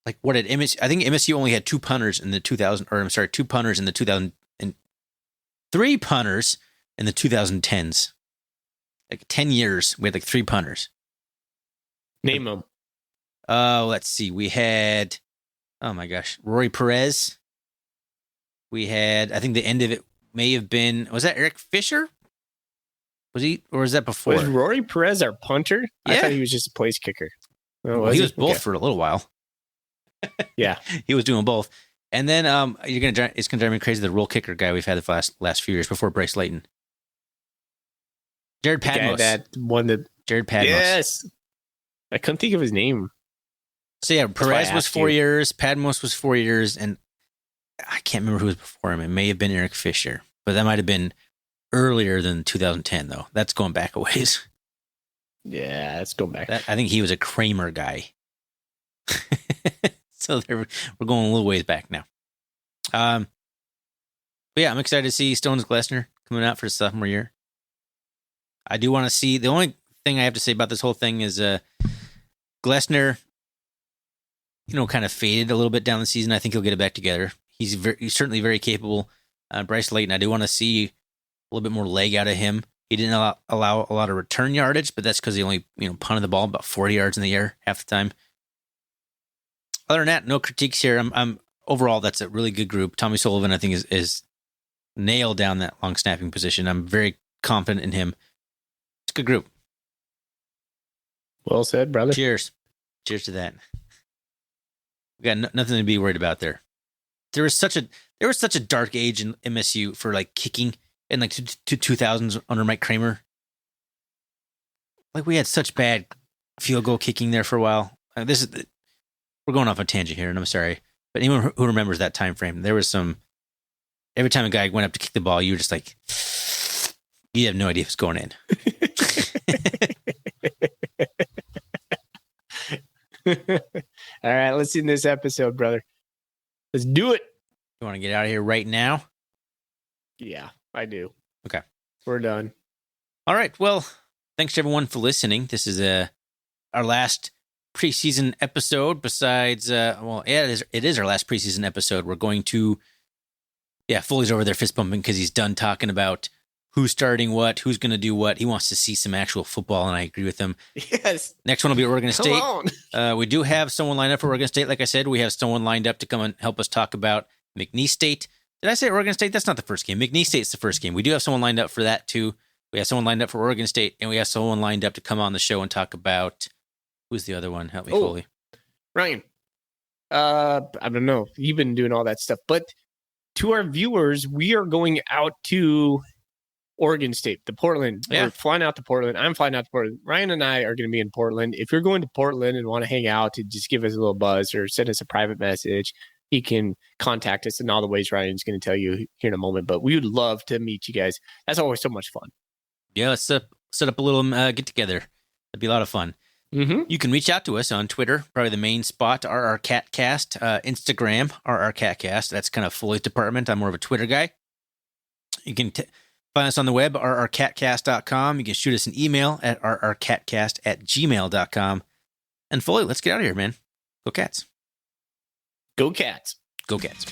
Like, what did MSU? I think MSU only had two punters in the 2000, or I'm sorry, two punters in the 2000, and three punters in the 2010s. Like 10 years, we had like three punters.
Name them.
Let's see. We had, oh my gosh, Rory Perez. We had, I think the end of it may have been, was that Eric Fisher? Was he, or was that before?
Was Rory Perez our punter? I
Yeah.
thought he was just a place kicker. Oh,
Well, he was both
Okay.
for a little while.
Yeah.
He was doing both. And then it's gonna drive me crazy, the roll kicker guy we've had the last few years before Bryce Layton. Jared
Guy
Padmos.
that won the.
Jared Padmos.
Yes. I couldn't think of his name.
So yeah,
why I
Perez was
asked
4
you.
years, Padmos was 4 years, and I can't remember who was before him. It may have been Eric Fisher, but that might have been earlier than 2010, though. That's going back a ways.
Yeah, let's go back.
I think he was a Kramer guy. So we're going a little ways back now. But yeah, I'm excited to see Stones Glessner coming out for his sophomore year. I do want to see, the only thing I have to say about this whole thing is Glessner, kind of faded a little bit down the season. I think he'll get it back together. He's certainly very capable. Bryce Layton, I do want to see a little bit more leg out of him. He didn't allow a lot of return yardage, but that's because he only punted the ball about 40 yards in the air half the time. Other than that, no critiques here. I'm overall, that's a really good group. Tommy Sullivan, I think, is nailed down that long snapping position. I'm very confident in him. good group.
Well said, brother.
Cheers. Cheers to that. We got nothing to be worried about there. There was such a dark age in MSU for like kicking in like 2000s under Mike Kramer. Like we had such bad field goal kicking there for a while. We're going off a tangent here, and I'm sorry, but anyone who remembers that time frame, there was some. Every time a guy went up to kick the ball, you were just like, you have no idea if it's going in.
All right, let's end this episode, brother. Let's do it.
You want to get out of here right now?
Yeah, I do.
Okay.
We're done.
All right. Well, thanks to everyone for listening. This is our last preseason episode. Besides, it is our last preseason episode. We're going to, Foley's over there fist pumping because he's done talking about who's starting what, who's going to do what. He wants to see some actual football, and I agree with him.
Yes.
Next one will be Oregon
Come
State.
on.
We do have someone lined up for Oregon State. Like I said, we have someone lined up to come and help us talk about McNeese State. Did I say Oregon State? That's not the first game. McNeese State's the first game. We do have someone lined up for that, too. We have someone lined up for Oregon State, and we have someone lined up to come on the show and talk about, who's the other one? Help me, Foley.
Ryan. I don't know. You've been doing all that stuff. But to our viewers, we are going out to Oregon State, to Portland.
Yeah.
We're flying out to Portland. I'm flying out to Portland. Ryan and I are going to be in Portland. If you're going to Portland and want to hang out, to just give us a little buzz or send us a private message, he can contact us in all the ways Ryan's going to tell you here in a moment. But we would love to meet you guys. That's always so much fun.
Yeah, let's set up a little get-together. That'd be a lot of fun.
Mm-hmm.
You can reach out to us on Twitter, probably the main spot, RRCatcast, Instagram, RRCatcast. That's kind of Foley's department. I'm more of a Twitter guy. You can find us on the web, rrcatcast.com. You can shoot us an email at rrcatcast@gmail.com. And Foley, let's get out of here, man. Go Cats.
Go Cats.
Go Cats.